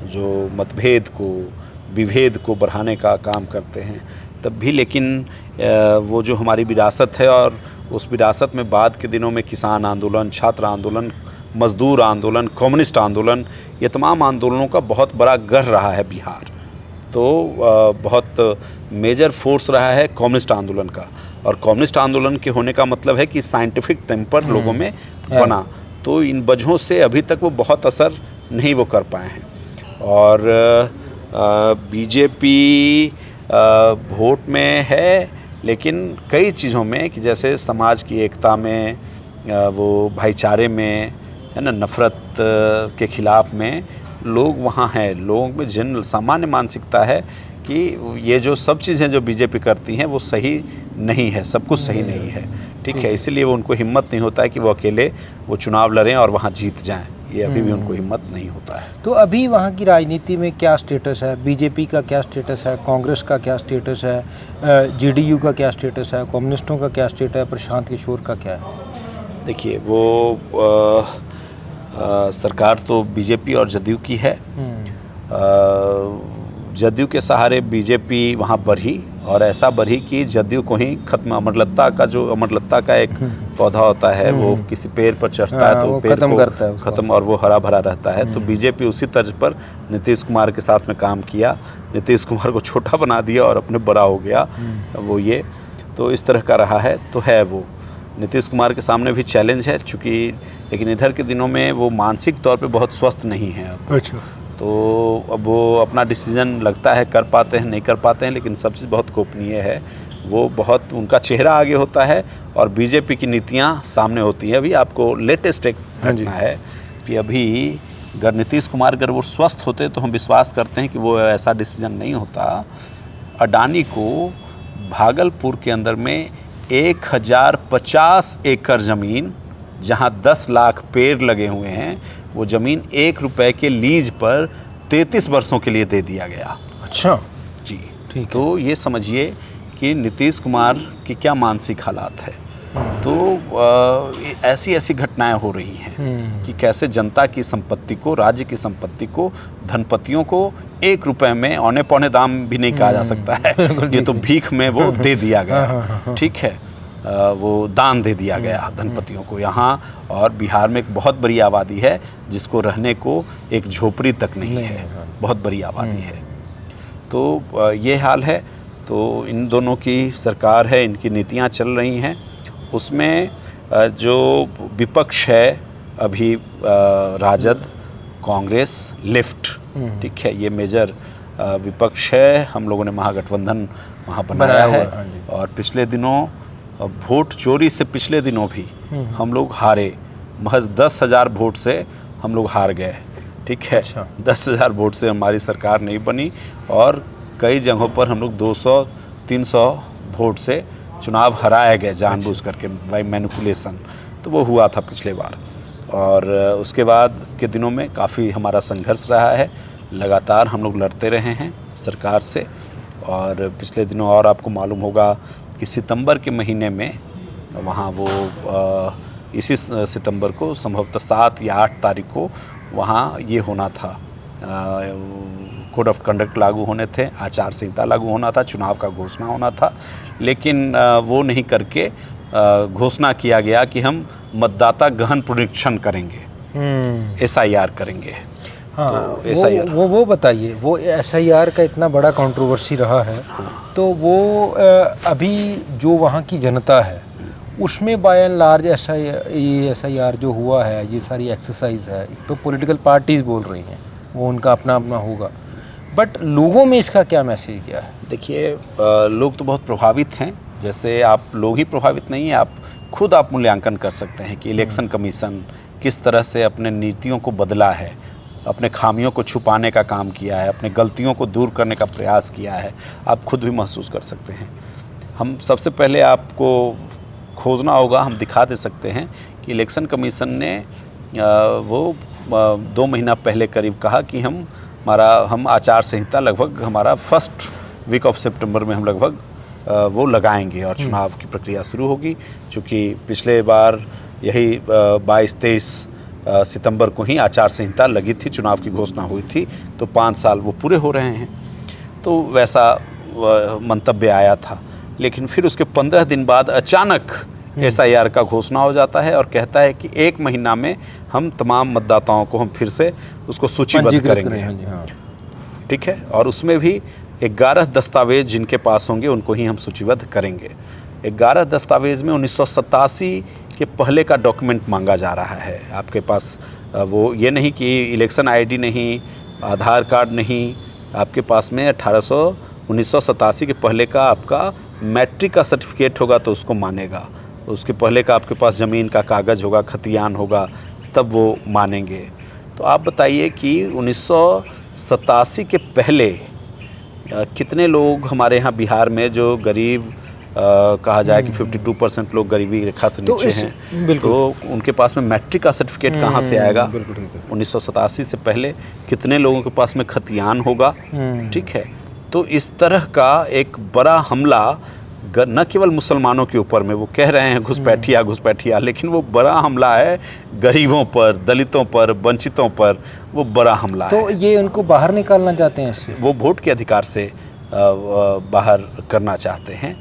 जो मतभेद को, विभेद को बढ़ाने का काम करते हैं। तब भी लेकिन वो जो हमारी विरासत है, और उस विरासत में बाद के दिनों में किसान आंदोलन, छात्र आंदोलन, मजदूर आंदोलन, कम्युनिस्ट आंदोलन, ये तमाम आंदोलनों का बहुत बड़ा गढ़ रहा है बिहार। तो बहुत मेजर फोर्स रहा है कम्युनिस्ट आंदोलन का, और कम्युनिस्ट आंदोलन के होने का मतलब है कि साइंटिफिक टेम्पर लोगों में बना। तो इन वजहों से अभी तक वो बहुत असर नहीं वो कर पाए हैं। और बीजेपी वोट में है, लेकिन कई चीज़ों में, कि जैसे समाज की एकता में, वो भाईचारे में, है ना, नफ़रत के ख़िलाफ़ में लोग वहाँ हैं। लोगों में जनरल सामान्य मानसिकता है कि ये जो सब चीज़ें जो बीजेपी करती हैं वो सही नहीं है, सब कुछ सही नहीं है, ठीक है। इसलिए वो उनको हिम्मत नहीं होता है कि वो अकेले वो चुनाव लड़ें और वहाँ जीत जाएं, ये अभी भी उनको हिम्मत नहीं होता है। तो अभी वहाँ की राजनीति में क्या स्टेटस है? बीजेपी का क्या स्टेटस है? कांग्रेस का क्या स्टेटस है? जेडीयू का क्या स्टेटस है? कम्युनिस्टों का क्या स्टेटस है? प्रशांत किशोर का क्या है? देखिए, वो सरकार तो बीजेपी और जदयू की है। जदयू के सहारे बीजेपी वहाँ बढ़ी, और ऐसा बढ़ी कि जदयू को ही खत्म, अमरलता का, जो अमरलता का एक पौधा होता है, वो किसी पेड़ पर चढ़ता है तो वो पेड़ खत्म को करता है उसको, खत्म, और वो हरा भरा रहता है। तो बीजेपी उसी तर्ज पर नीतीश कुमार के साथ में काम किया, नीतीश कुमार को छोटा बना दिया और अपने बड़ा हो गया वो, ये तो इस तरह का रहा है। तो है वो नीतीश कुमार के सामने भी चैलेंज है, चूँकि लेकिन इधर के दिनों में वो मानसिक तौर पे बहुत स्वस्थ नहीं है अब। अच्छा। तो अब वो अपना डिसीजन लगता है कर पाते हैं, नहीं कर पाते हैं, लेकिन सब चीज़ बहुत गोपनीय है। वो बहुत, उनका चेहरा आगे होता है और बीजेपी की नीतियां सामने होती हैं। अभी आपको लेटेस्ट एक घटना है कि अभी अगर नीतीश कुमार अगर वो स्वस्थ होते तो हम विश्वास करते हैं कि वो ऐसा डिसीजन नहीं होता। अडानी को भागलपुर के अंदर में 1050 एकड़ ज़मीन, जहां 10 लाख पेड़ लगे हुए हैं, वो ज़मीन 1 रुपए के लीज पर 33 वर्षों के लिए दे दिया गया। अच्छा जी, ठीक। तो ये समझिए कि नीतीश कुमार की क्या मानसिक हालात है। तो ऐसी ऐसी घटनाएं हो रही हैं कि कैसे जनता की संपत्ति को, राज्य की संपत्ति को, धनपतियों को 1 रुपए में, औने पौने दाम भी नहीं कहा जा सकता है, ये तो भीख में वो दे दिया गया, ठीक है। वो दान दे दिया गया धनपतियों को यहाँ। और बिहार में एक बहुत बड़ी आबादी है जिसको रहने को एक झोपड़ी तक नहीं है, बहुत बड़ी आबादी है। तो ये हाल है। तो इन दोनों की सरकार है, इनकी नीतियाँ चल रही हैं। उसमें जो विपक्ष है अभी, राजद, कांग्रेस, लेफ्ट, ठीक है, ये मेजर विपक्ष है। हम लोगों ने महागठबंधन वहाँ बनाया है। और पिछले दिनों वोट चोरी से, पिछले दिनों भी हम लोग हारे, महज 10,000 वोट से हम लोग हार गए, ठीक है। 10,000 वोट से हमारी सरकार नहीं बनी, और कई जगहों पर हम लोग 200-300 वोट से चुनाव हराए गए जानबूझ करके बाय मैनिपुलेशन, तो वो हुआ था पिछले बार। और उसके बाद के दिनों में काफ़ी हमारा संघर्ष रहा है, लगातार हम लोग लड़ते रहे हैं सरकार से। और पिछले दिनों और आपको मालूम होगा कि सितंबर के महीने में वहाँ वो इसी सितंबर को संभवतः 7 या 8 तारीख को वहाँ ये होना था, कोड ऑफ कंडक्ट लागू होने थे, आचार संहिता लागू होना था, चुनाव का घोषणा होना था, लेकिन वो नहीं करके घोषणा किया गया कि हम मतदाता गहन पुनरीक्षण करेंगे, SIR करेंगे। हाँ, तो SIR वो बताइए, वो SIR का इतना बड़ा कंट्रोवर्सी रहा है। हाँ। तो वो अभी जो वहाँ की जनता है उसमें बाय एंड लार्ज SIR जो हुआ है, ये सारी एक्सरसाइज है, तो पॉलिटिकल पार्टीज बोल रही हैं वो उनका अपना अपना होगा, बट लोगों में इसका क्या मैसेज गया है? देखिए, लोग तो बहुत प्रभावित हैं। जैसे आप लोग ही प्रभावित नहीं हैं, आप खुद आप मूल्यांकन कर सकते हैं कि इलेक्शन कमीशन किस तरह से अपने नीतियों को बदला है, अपने खामियों को छुपाने का काम किया है, अपने गलतियों को दूर करने का प्रयास किया है। आप खुद भी महसूस कर सकते हैं। हम सबसे पहले आपको खोजना होगा, हम दिखा दे सकते हैं कि इलेक्शन कमीशन ने वो 2 महीना पहले करीब कहा कि हम आचार संहिता लगभग हमारा फर्स्ट वीक ऑफ सितंबर में हम लगभग वो लगाएंगे और चुनाव की प्रक्रिया शुरू होगी। चूँकि पिछले बार यही 22-23 सितंबर को ही आचार संहिता लगी थी, चुनाव की घोषणा हुई थी, तो 5 साल वो पूरे हो रहे हैं, तो वैसा मंतव्य आया था। लेकिन फिर उसके 15 दिन बाद अचानक SIR का घोषणा हो जाता है और कहता है कि 1 महीना में हम तमाम मतदाताओं को हम फिर से उसको सूचीबद्ध करेंगे। हाँ। ठीक है, और उसमें भी 11 दस्तावेज जिनके पास होंगे उनको ही हम सूचीबद्ध करेंगे। 11 दस्तावेज में 1987 के पहले का डॉक्यूमेंट मांगा जा रहा है आपके पास। वो ये नहीं कि इलेक्शन ID नहीं, आधार कार्ड नहीं, आपके पास में 1987 के पहले का आपका मैट्रिक का सर्टिफिकेट होगा तो उसको मानेगा, उसके पहले का आपके पास ज़मीन का कागज़ होगा, खतियान होगा, तब वो मानेंगे। तो आप बताइए कि 1987 के पहले कितने लोग हमारे यहाँ बिहार में जो गरीब कहा जाए कि 52% लोग गरीबी रेखा से नीचे हैं, तो उनके पास में मैट्रिक का सर्टिफिकेट कहाँ से आएगा? 1987 से पहले कितने लोगों के पास में खतियान होगा? ठीक है, तो इस तरह का एक बड़ा हमला न केवल मुसलमानों के ऊपर में, वो कह रहे हैं घुसपैठिया, लेकिन वो बड़ा हमला है गरीबों पर, दलितों पर, वंचितों पर, वो बड़ा हमला है। तो ये उनको बाहर निकालना चाहते हैं इससे? वो वोट के अधिकार से बाहर करना चाहते हैं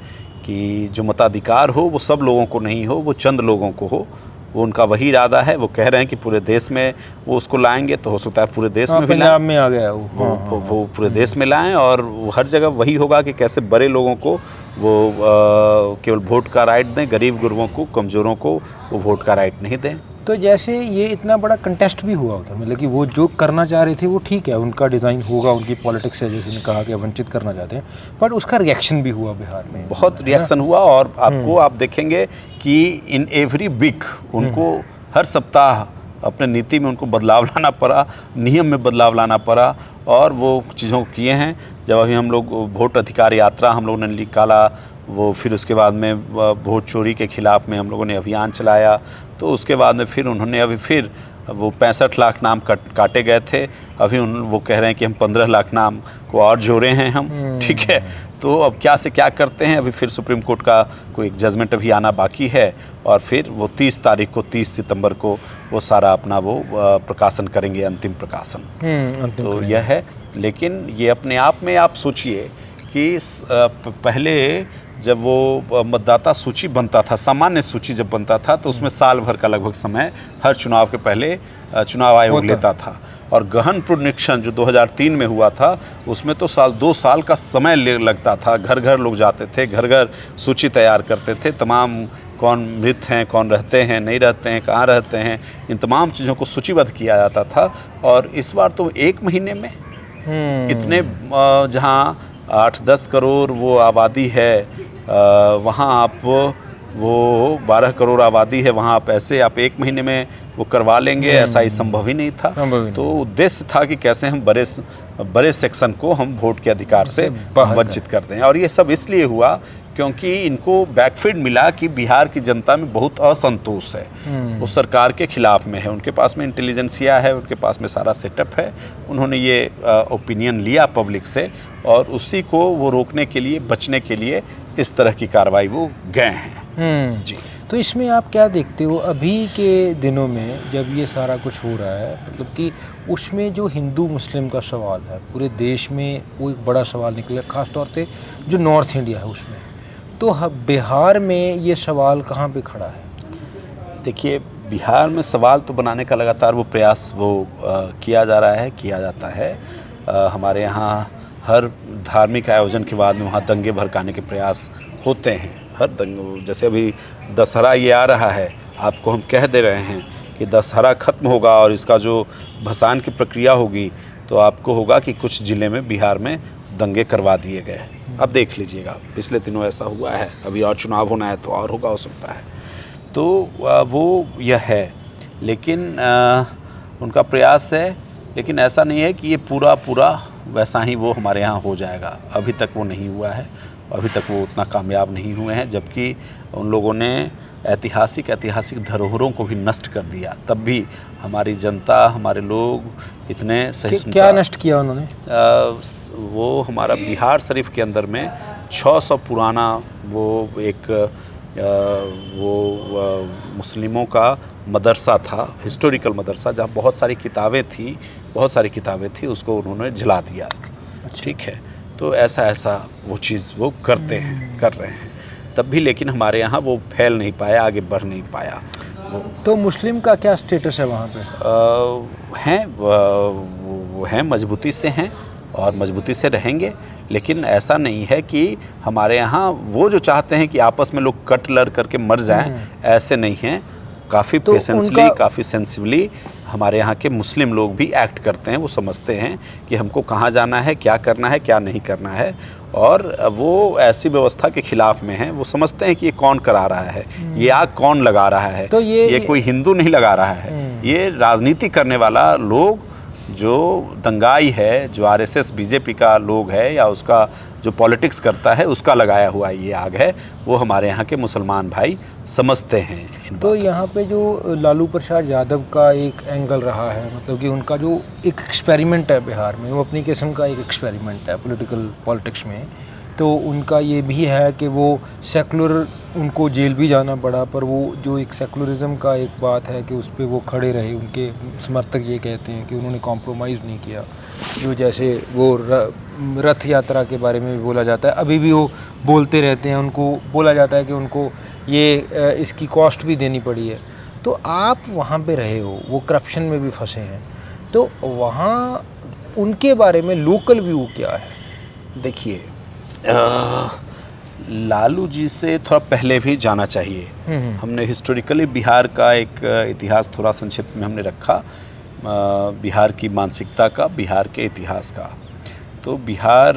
कि जो मताधिकार हो वो सब लोगों को नहीं हो, वो चंद लोगों को हो। वो उनका वही इरादा है। वो कह रहे हैं कि पूरे देश में वो उसको लाएंगे, तो हो सकता है पूरे देश में भी लाएं। पंजाब में आ गया वो पूरे देश में लाएं, और हर जगह वही होगा कि कैसे बड़े लोगों को वो केवल वोट का राइट दें, गरीब गुरबों को, कमज़ोरों को वो वोट का राइट नहीं दें। तो जैसे ये इतना बड़ा कंटेस्ट भी हुआ होता है, मतलब कि वो जो करना चाह रहे थे वो ठीक है, उनका डिज़ाइन होगा, उनकी पॉलिटिक्स है, जैसे ने कहा कि वंचित करना चाहते हैं, बट उसका रिएक्शन भी हुआ बिहार में, बहुत रिएक्शन हुआ। और आपको आप देखेंगे कि इन एवरी वीक उनको हर सप्ताह अपने नीति में उनको बदलाव लाना पड़ा, नियम में बदलाव लाना पड़ा, और वो चीज़ों को किए हैं। जब अभी हम लोग वोट अधिकार यात्रा हम लोगों ने निकाला, वो फिर उसके बाद में वोट चोरी के ख़िलाफ़ में हम लोगों ने अभियान चलाया, तो उसके बाद में फिर उन्होंने अभी फिर वो 65 लाख नाम काटे गए थे, अभी वो कह रहे हैं कि हम 15 लाख नाम को और जोड़े हैं हम। ठीक है, तो अब क्या से क्या करते हैं, अभी फिर सुप्रीम कोर्ट का कोई एक जजमेंट अभी आना बाकी है, और फिर वो 30 तारीख को, 30 सितंबर को वो सारा अपना वो प्रकाशन करेंगे, अंतिम प्रकाशन। तो यह है। लेकिन ये अपने आप में आप सोचिए कि पहले जब वो मतदाता सूची बनता था, सामान्य सूची जब बनता था, तो उसमें साल भर का लगभग समय हर चुनाव के पहले चुनाव आयोग लेता था। और गहन पुनरीक्षण जो 2003 में हुआ था, उसमें तो 2 साल का समय लगता था। घर घर लोग जाते थे, घर घर सूची तैयार करते थे, तमाम कौन मृत हैं, कौन रहते हैं, नहीं रहते हैं, कहाँ रहते हैं, इन तमाम चीज़ों को सूचीबद्ध किया जाता था। और इस बार तो 1 महीने में इतने, जहाँ 8-10 करोड़ वो आबादी है, वहाँ आप वो 12 करोड़ आबादी है, वहाँ आप ऐसे आप 1 महीने में वो करवा लेंगे, ऐसा ही संभव ही नहीं था। तो उद्देश्य था कि कैसे हम बड़े सेक्शन को हम वोट के अधिकार से वंचित कर दें। और ये सब इसलिए हुआ क्योंकि इनको बैकफीड मिला कि बिहार की जनता में बहुत असंतोष है, वो सरकार के खिलाफ में है, उनके पास में इंटेलिजेंसिया है, उनके पास में सारा सेटअप है। उन्होंने ये ओपिनियन लिया पब्लिक से और उसी को वो रोकने के लिए, बचने के लिए इस तरह की कार्रवाई वो गए हैं। जी। तो इसमें आप क्या देखते हो अभी के दिनों में जब ये सारा कुछ हो रहा है, मतलब कि उसमें जो हिंदू मुस्लिम का सवाल है पूरे देश में वो एक बड़ा सवाल निकला, ख़ास तौर पे जो नॉर्थ इंडिया है उसमें, तो बिहार में ये सवाल कहाँ पे खड़ा है? देखिए, बिहार में सवाल तो बनाने का लगातार वो प्रयास किया जा रहा है, किया जाता है। हमारे यहाँ हर धार्मिक आयोजन के बाद में वहाँ दंगे भड़काने के प्रयास होते हैं। हर दंगे, जैसे अभी दशहरा ये आ रहा है, आपको हम कह दे रहे हैं कि दशहरा ख़त्म होगा और इसका जो भसान की प्रक्रिया होगी तो आपको होगा कि कुछ ज़िले में बिहार में दंगे करवा दिए गए। अब देख लीजिएगा, पिछले दिनों ऐसा हुआ है, अभी और चुनाव होना है तो और होगा, हो सकता है। तो वो यह है, लेकिन उनका प्रयास है, लेकिन ऐसा नहीं है कि ये पूरा वैसा ही वो हमारे यहाँ हो जाएगा। अभी तक वो नहीं हुआ है, अभी तक वो उतना कामयाब नहीं हुए हैं, जबकि उन लोगों ने ऐतिहासिक धरोहरों को भी नष्ट कर दिया। तब भी हमारी जनता, हमारे लोग इतने सहिष्णुता। क्या नष्ट किया उन्होंने? वो हमारा बिहार शरीफ के अंदर में 600 पुराना वो एक मुस्लिमों का मदरसा था, हिस्टोरिकल मदरसा, जहाँ बहुत सारी किताबें थी, उसको उन्होंने जला दिया। ठीक है, तो ऐसा वो चीज़ वो कर रहे हैं। तब भी लेकिन हमारे यहाँ वो फैल नहीं पाया, आगे बढ़ नहीं पाया वो। तो मुस्लिम का क्या स्टेटस है वहाँ पे? हैं मजबूती से हैं और मजबूती से रहेंगे, लेकिन ऐसा नहीं है कि हमारे यहाँ वो जो चाहते हैं कि आपस में लोग कट लड़ करके मर जाएं, ऐसे नहीं हैं। काफ़ी तो पेशेंसली, काफ़ी सेंसिबली हमारे यहाँ के मुस्लिम लोग भी एक्ट करते हैं। वो समझते हैं कि हमको कहाँ जाना है, क्या करना है, क्या नहीं करना है, और वो ऐसी व्यवस्था के खिलाफ में हैं। वो समझते हैं कि ये कौन करा रहा है, ये आग कौन लगा रहा है। तो ये कोई हिंदू नहीं लगा रहा है, ये राजनीति करने वाला लोग, जो दंगाई है, जो आरएसएस बीजेपी का लोग है या उसका जो पॉलिटिक्स करता है, उसका लगाया हुआ ये आग है। वो हमारे यहाँ के मुसलमान भाई समझते हैं। तो यहाँ पे जो लालू प्रसाद यादव का एक एंगल रहा है, मतलब कि उनका जो एक एक्सपेरिमेंट है बिहार में, वो अपनी किस्म का एक एक्सपेरिमेंट है पॉलिटिक्स में। तो उनका ये भी है कि वो सेकुलर, उनको जेल भी जाना पड़ा, पर वो जो एक सेकुलरिज्म का एक बात है कि उस पर वो खड़े रहे। उनके समर्थक ये कहते हैं कि उन्होंने कॉम्प्रोमाइज़ नहीं किया। जो जैसे वो रथ यात्रा के बारे में भी बोला जाता है, अभी भी वो बोलते रहते हैं, उनको बोला जाता है कि उनको ये इसकी कॉस्ट भी देनी पड़ी है। तो आप वहाँ पे रहे हो, वो करप्शन में भी फंसे हैं, तो वहाँ उनके बारे में लोकल व्यू क्या है? देखिए, लालू जी से थोड़ा पहले भी जाना चाहिए। हमने हिस्टोरिकली बिहार का एक इतिहास थोड़ा संक्षिप्त में हमने रखा, बिहार की मानसिकता का, बिहार के इतिहास का। तो बिहार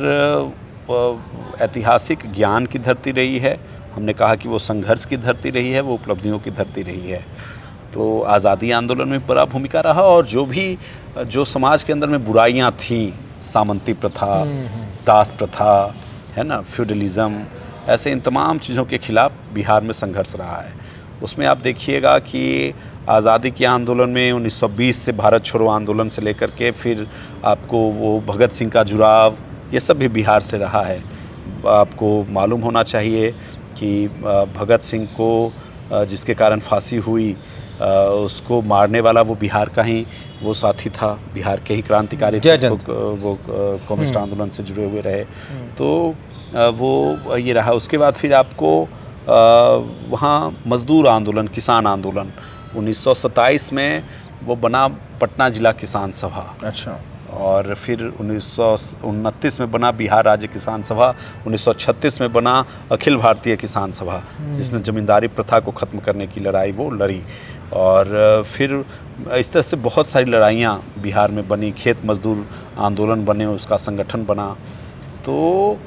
ऐतिहासिक ज्ञान की धरती रही है। हमने कहा कि वो संघर्ष की धरती रही है, वो उपलब्धियों की धरती रही है। तो आज़ादी आंदोलन में बड़ा भूमिका रहा, और जो समाज के अंदर में बुराइयां थीं, सामंती प्रथा, दास प्रथा, है ना, फ्यूडलिज्म, ऐसे इन तमाम चीज़ों के खिलाफ बिहार में संघर्ष रहा है। उसमें आप देखिएगा कि आज़ादी के आंदोलन में 1920 से भारत छोड़ो आंदोलन से लेकर के फिर आपको वो भगत सिंह का जुड़ाव, ये सब भी बिहार से रहा है। आपको मालूम होना चाहिए कि भगत सिंह को जिसके कारण फांसी हुई, उसको मारने वाला वो बिहार का ही वो साथी था, बिहार के ही क्रांतिकारी थे, वो कम्युनिस्ट आंदोलन से जुड़े हुए रहे। तो वो ये रहा। उसके बाद फिर आपको वहाँ मज़दूर आंदोलन, किसान आंदोलन, 1927 में वो बना पटना जिला किसान सभा। अच्छा। और फिर 1929 में बना बिहार राज्य किसान सभा, 1936 में बना अखिल भारतीय किसान सभा, जिसने ज़मींदारी प्रथा को ख़त्म करने की लड़ाई वो लड़ी। और फिर इस तरह से बहुत सारी लड़ाइयाँ बिहार में बनी, खेत मजदूर आंदोलन बने, उसका संगठन बना। तो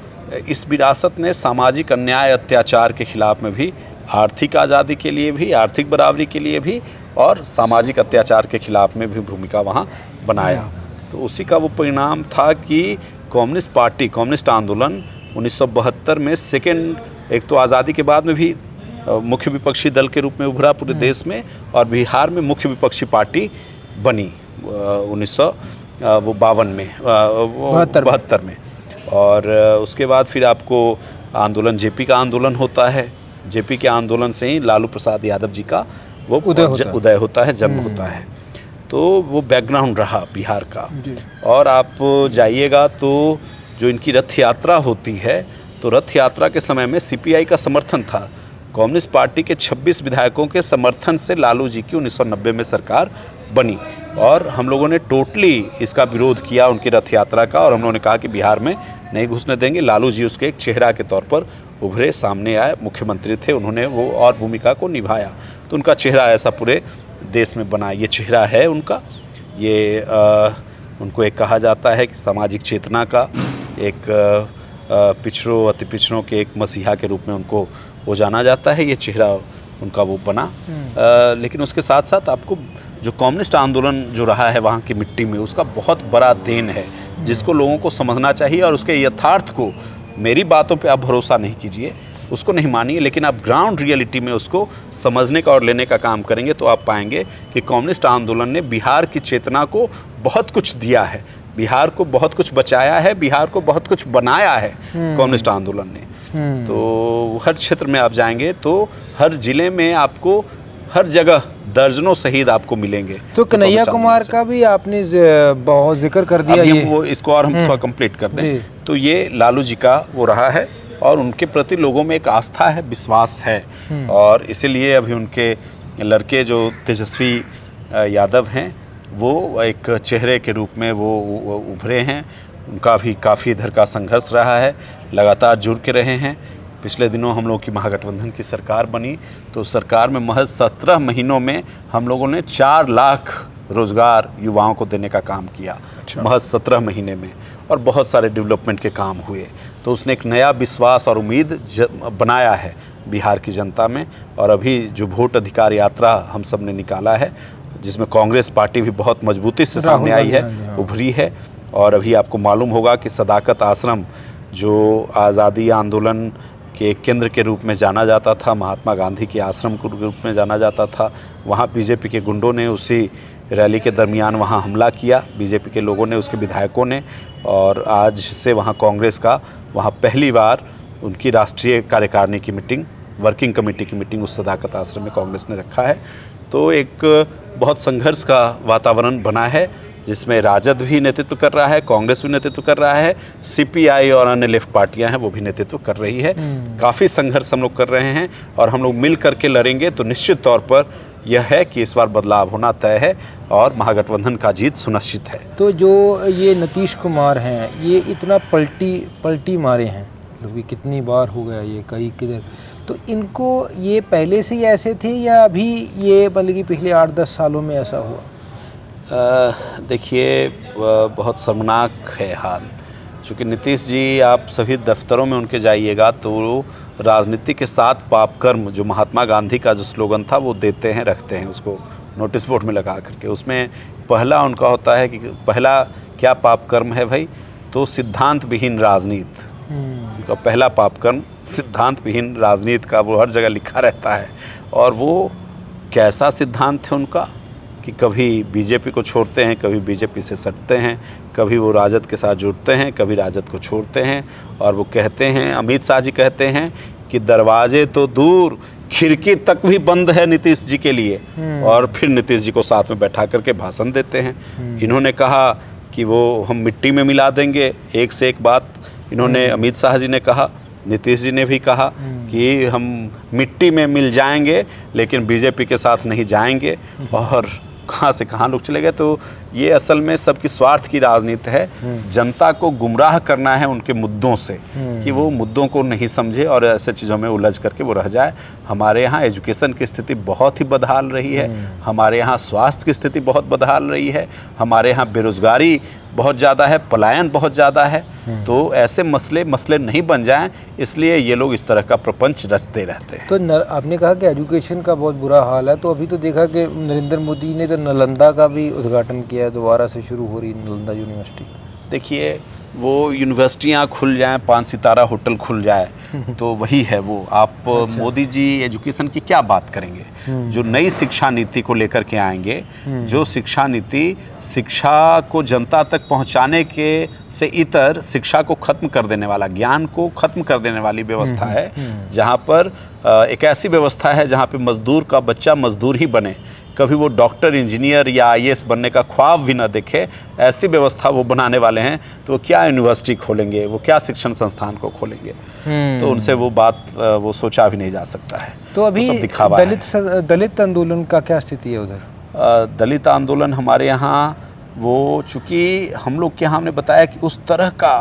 इस विरासत ने सामाजिक अन्याय अत्याचार के खिलाफ में भी, आर्थिक आज़ादी के लिए भी, आर्थिक बराबरी के लिए भी, और सामाजिक अत्याचार के खिलाफ में भी भूमिका वहाँ बनाया। तो उसी का वो परिणाम था कि कम्युनिस्ट आंदोलन 1972 में सेकेंड एक तो आज़ादी के बाद में भी मुख्य विपक्षी दल के रूप में उभरा पूरे देश में, और बिहार में मुख्य विपक्षी पार्टी बनी 1952 में, 72 में। और उसके बाद फिर आपको आंदोलन, जेपी का आंदोलन होता है। जेपी के आंदोलन से ही लालू प्रसाद यादव जी का वो उदय होता है, जन्म होता है। तो वो बैकग्राउंड रहा बिहार का। और आप जाइएगा तो जो इनकी रथ यात्रा होती है, तो रथ यात्रा के समय में सीपीआई का समर्थन था। कम्युनिस्ट पार्टी के 26 विधायकों के समर्थन से लालू जी की 1990 में सरकार बनी, और हम लोगों ने टोटली इसका विरोध किया उनकी रथ यात्रा का, और हम लोगों ने कहा कि बिहार में नहीं घुसने देंगे। लालू जी उसके एक चेहरा के तौर पर उभरे, सामने आए, मुख्यमंत्री थे, उन्होंने वो और भूमिका को निभाया, तो उनका चेहरा ऐसा पूरे देश में बना। ये चेहरा है उनका, ये उनको एक कहा जाता है कि सामाजिक चेतना का एक पिछड़ों अति पिछड़ों के एक मसीहा के रूप में उनको वो जाना जाता है। ये चेहरा उनका वो बना। लेकिन उसके साथ साथ आपको जो कम्युनिस्ट आंदोलन जो रहा है वहाँ की मिट्टी में, उसका बहुत बड़ा देन है, जिसको लोगों को समझना चाहिए। और उसके यथार्थ को, मेरी बातों पे आप भरोसा नहीं कीजिए, उसको नहीं मानिए, लेकिन आप ग्राउंड रियलिटी में उसको समझने का और लेने का काम करेंगे तो आप पाएंगे कि कम्युनिस्ट आंदोलन ने बिहार की चेतना को बहुत कुछ दिया है, बिहार को बहुत कुछ बचाया है, बिहार को बहुत कुछ बनाया है कम्युनिस्ट आंदोलन ने। तो हर क्षेत्र में आप जाएंगे तो हर जिले में आपको हर जगह दर्जनों शहीद आपको मिलेंगे। तो कन्हैया कुमार का भी आपने बहुत जिक्र कर दिया। ये वो इसको और हम थोड़ा कंप्लीट कर दें तो ये लालू जी का वो रहा है, और उनके प्रति लोगों में एक आस्था है, विश्वास है, और इसीलिए अभी उनके लड़के जो तेजस्वी यादव हैं वो एक चेहरे के रूप में वो उभरे हैं। उनका भी काफ़ी इधर का संघर्ष रहा है, लगातार जुड़ के रहे हैं। पिछले दिनों हम लोग की महागठबंधन की सरकार बनी, तो सरकार में महज 17 महीनों में हम लोगों ने 4 लाख रोज़गार युवाओं को देने का काम किया। महज 17 महीने में, और बहुत सारे डेवलपमेंट के काम हुए। तो उसने एक नया विश्वास और उम्मीद बनाया है बिहार की जनता में। और अभी जो वोट अधिकार यात्रा हम सब ने निकाला है, जिसमें कांग्रेस पार्टी भी बहुत मजबूती से सामने आई है, उभरी है। और अभी आपको मालूम होगा कि सदाकत आश्रम जो आज़ादी आंदोलन के एक केंद्र के रूप में जाना जाता था, महात्मा गांधी के आश्रम के रूप में जाना जाता था, वहाँ बीजेपी के गुंडों ने उसी रैली के दरमियान वहाँ हमला किया, बीजेपी के लोगों ने, उसके विधायकों ने। और आज से वहाँ कांग्रेस का वहाँ पहली बार उनकी राष्ट्रीय कार्यकारिणी की मीटिंग, वर्किंग कमेटी की मीटिंग उस सदाकत आश्रम में कांग्रेस ने रखा है। तो एक बहुत संघर्ष का वातावरण बना है, जिसमें राजद भी नेतृत्व कर रहा है, कांग्रेस भी नेतृत्व कर रहा है, सीपीआई और अन्य लेफ्ट पार्टियां हैं वो भी नेतृत्व कर रही है। काफ़ी संघर्ष हम लोग कर रहे हैं, और हम लोग मिल करके लड़ेंगे तो निश्चित तौर पर यह है कि इस बार बदलाव होना तय है और महागठबंधन का जीत सुनिश्चित है। तो जो ये नीतीश कुमार हैं, ये इतना पलटी मारे हैं, मतलब कि कितनी बार हो गया ये, कई किधर, तो इनको ये पहले से ही ऐसे थे या अभी ये मतलब कि पिछले 8-10 सालों में ऐसा हुआ? देखिए, बहुत शर्मनाक है हाल। चूँकि नीतीश जी, आप सभी दफ्तरों में उनके जाइएगा तो राजनीति के साथ पाप कर्म, जो महात्मा गांधी का जो स्लोगन था वो देते हैं, रखते हैं उसको नोटिस बोर्ड में लगा करके। उसमें पहला उनका होता है कि पहला क्या पाप कर्म है भाई, तो सिद्धांत विहीन राजनीति। उनका पहला पाप कर्म सिद्धांत विहीन राजनीति का, वो हर जगह लिखा रहता है। और वो कैसा सिद्धांत है उनका कि कभी बीजेपी को छोड़ते हैं, कभी बीजेपी से सटते हैं, कभी वो राजद के साथ जुड़ते हैं, कभी राजद को छोड़ते हैं। और वो कहते हैं, अमित शाह जी कहते हैं कि दरवाजे तो दूर, खिड़की तक भी बंद है नीतीश जी के लिए। और फिर नीतीश जी को साथ में बैठा करके भाषण देते हैं। इन्होंने कहा कि वो हम मिट्टी में मिला देंगे, एक से एक बात इन्होंने, अमित शाह जी ने कहा, नीतीश जी ने भी कहा कि हम मिट्टी में मिल जाएंगे लेकिन बीजेपी के साथ नहीं जाएंगे। और कहाँ से कहाँ लोग चले गए। तो ये असल में सबकी स्वार्थ की राजनीति है, जनता को गुमराह करना है उनके मुद्दों से, कि वो मुद्दों को नहीं समझे और ऐसे चीज़ों में उलझ करके वो रह जाए। हमारे यहाँ एजुकेशन की स्थिति बहुत ही बदहाल रही है, हमारे यहाँ स्वास्थ्य की स्थिति बहुत बदहाल रही है, हमारे यहाँ बेरोज़गारी बहुत ज़्यादा है, पलायन बहुत ज़्यादा है। तो ऐसे मसले नहीं बन जाएं, इसलिए ये लोग इस तरह का प्रपंच रचते रहते हैं। तो आपने कहा कि एजुकेशन का बहुत बुरा हाल है, तो अभी तो देखा कि नरेंद्र मोदी ने तो नालंदा का भी उद्घाटन किया, दोबारा से शुरू हो रही नालंदा यूनिवर्सिटी। देखिए, वो यूनिवर्सिटियां खुल जाएं, 5 सितारा होटल खुल जाए, तो वही है वो। आप मोदी जी एजुकेशन की क्या बात करेंगे? जो नई शिक्षा नीति को लेकर के आएंगे, जो शिक्षा नीति शिक्षा को जनता तक पहुंचाने के से इतर शिक्षा को खत्म कर देने वाला, ज्ञान को खत्म कर देने वाली व्यवस्था है, जहां पर एक ऐसी व्यवस्था है जहां पे मजदूर का बच्चा मजदूर ही बने, कभी वो डॉक्टर, इंजीनियर या आईएएस बनने का ख्वाब भी ना देखे, ऐसी व्यवस्था वो बनाने वाले हैं। तो वो क्या यूनिवर्सिटी खोलेंगे, वो क्या शिक्षण संस्थान को खोलेंगे? तो उनसे वो बात वो सोचा भी नहीं जा सकता है। तो अभी सब दिखावा है। दलित आंदोलन का क्या स्थिति है उधर? दलित आंदोलन हमारे यहाँ, वो चूँकि हम लोग के यहाँ हमने बताया कि उस तरह का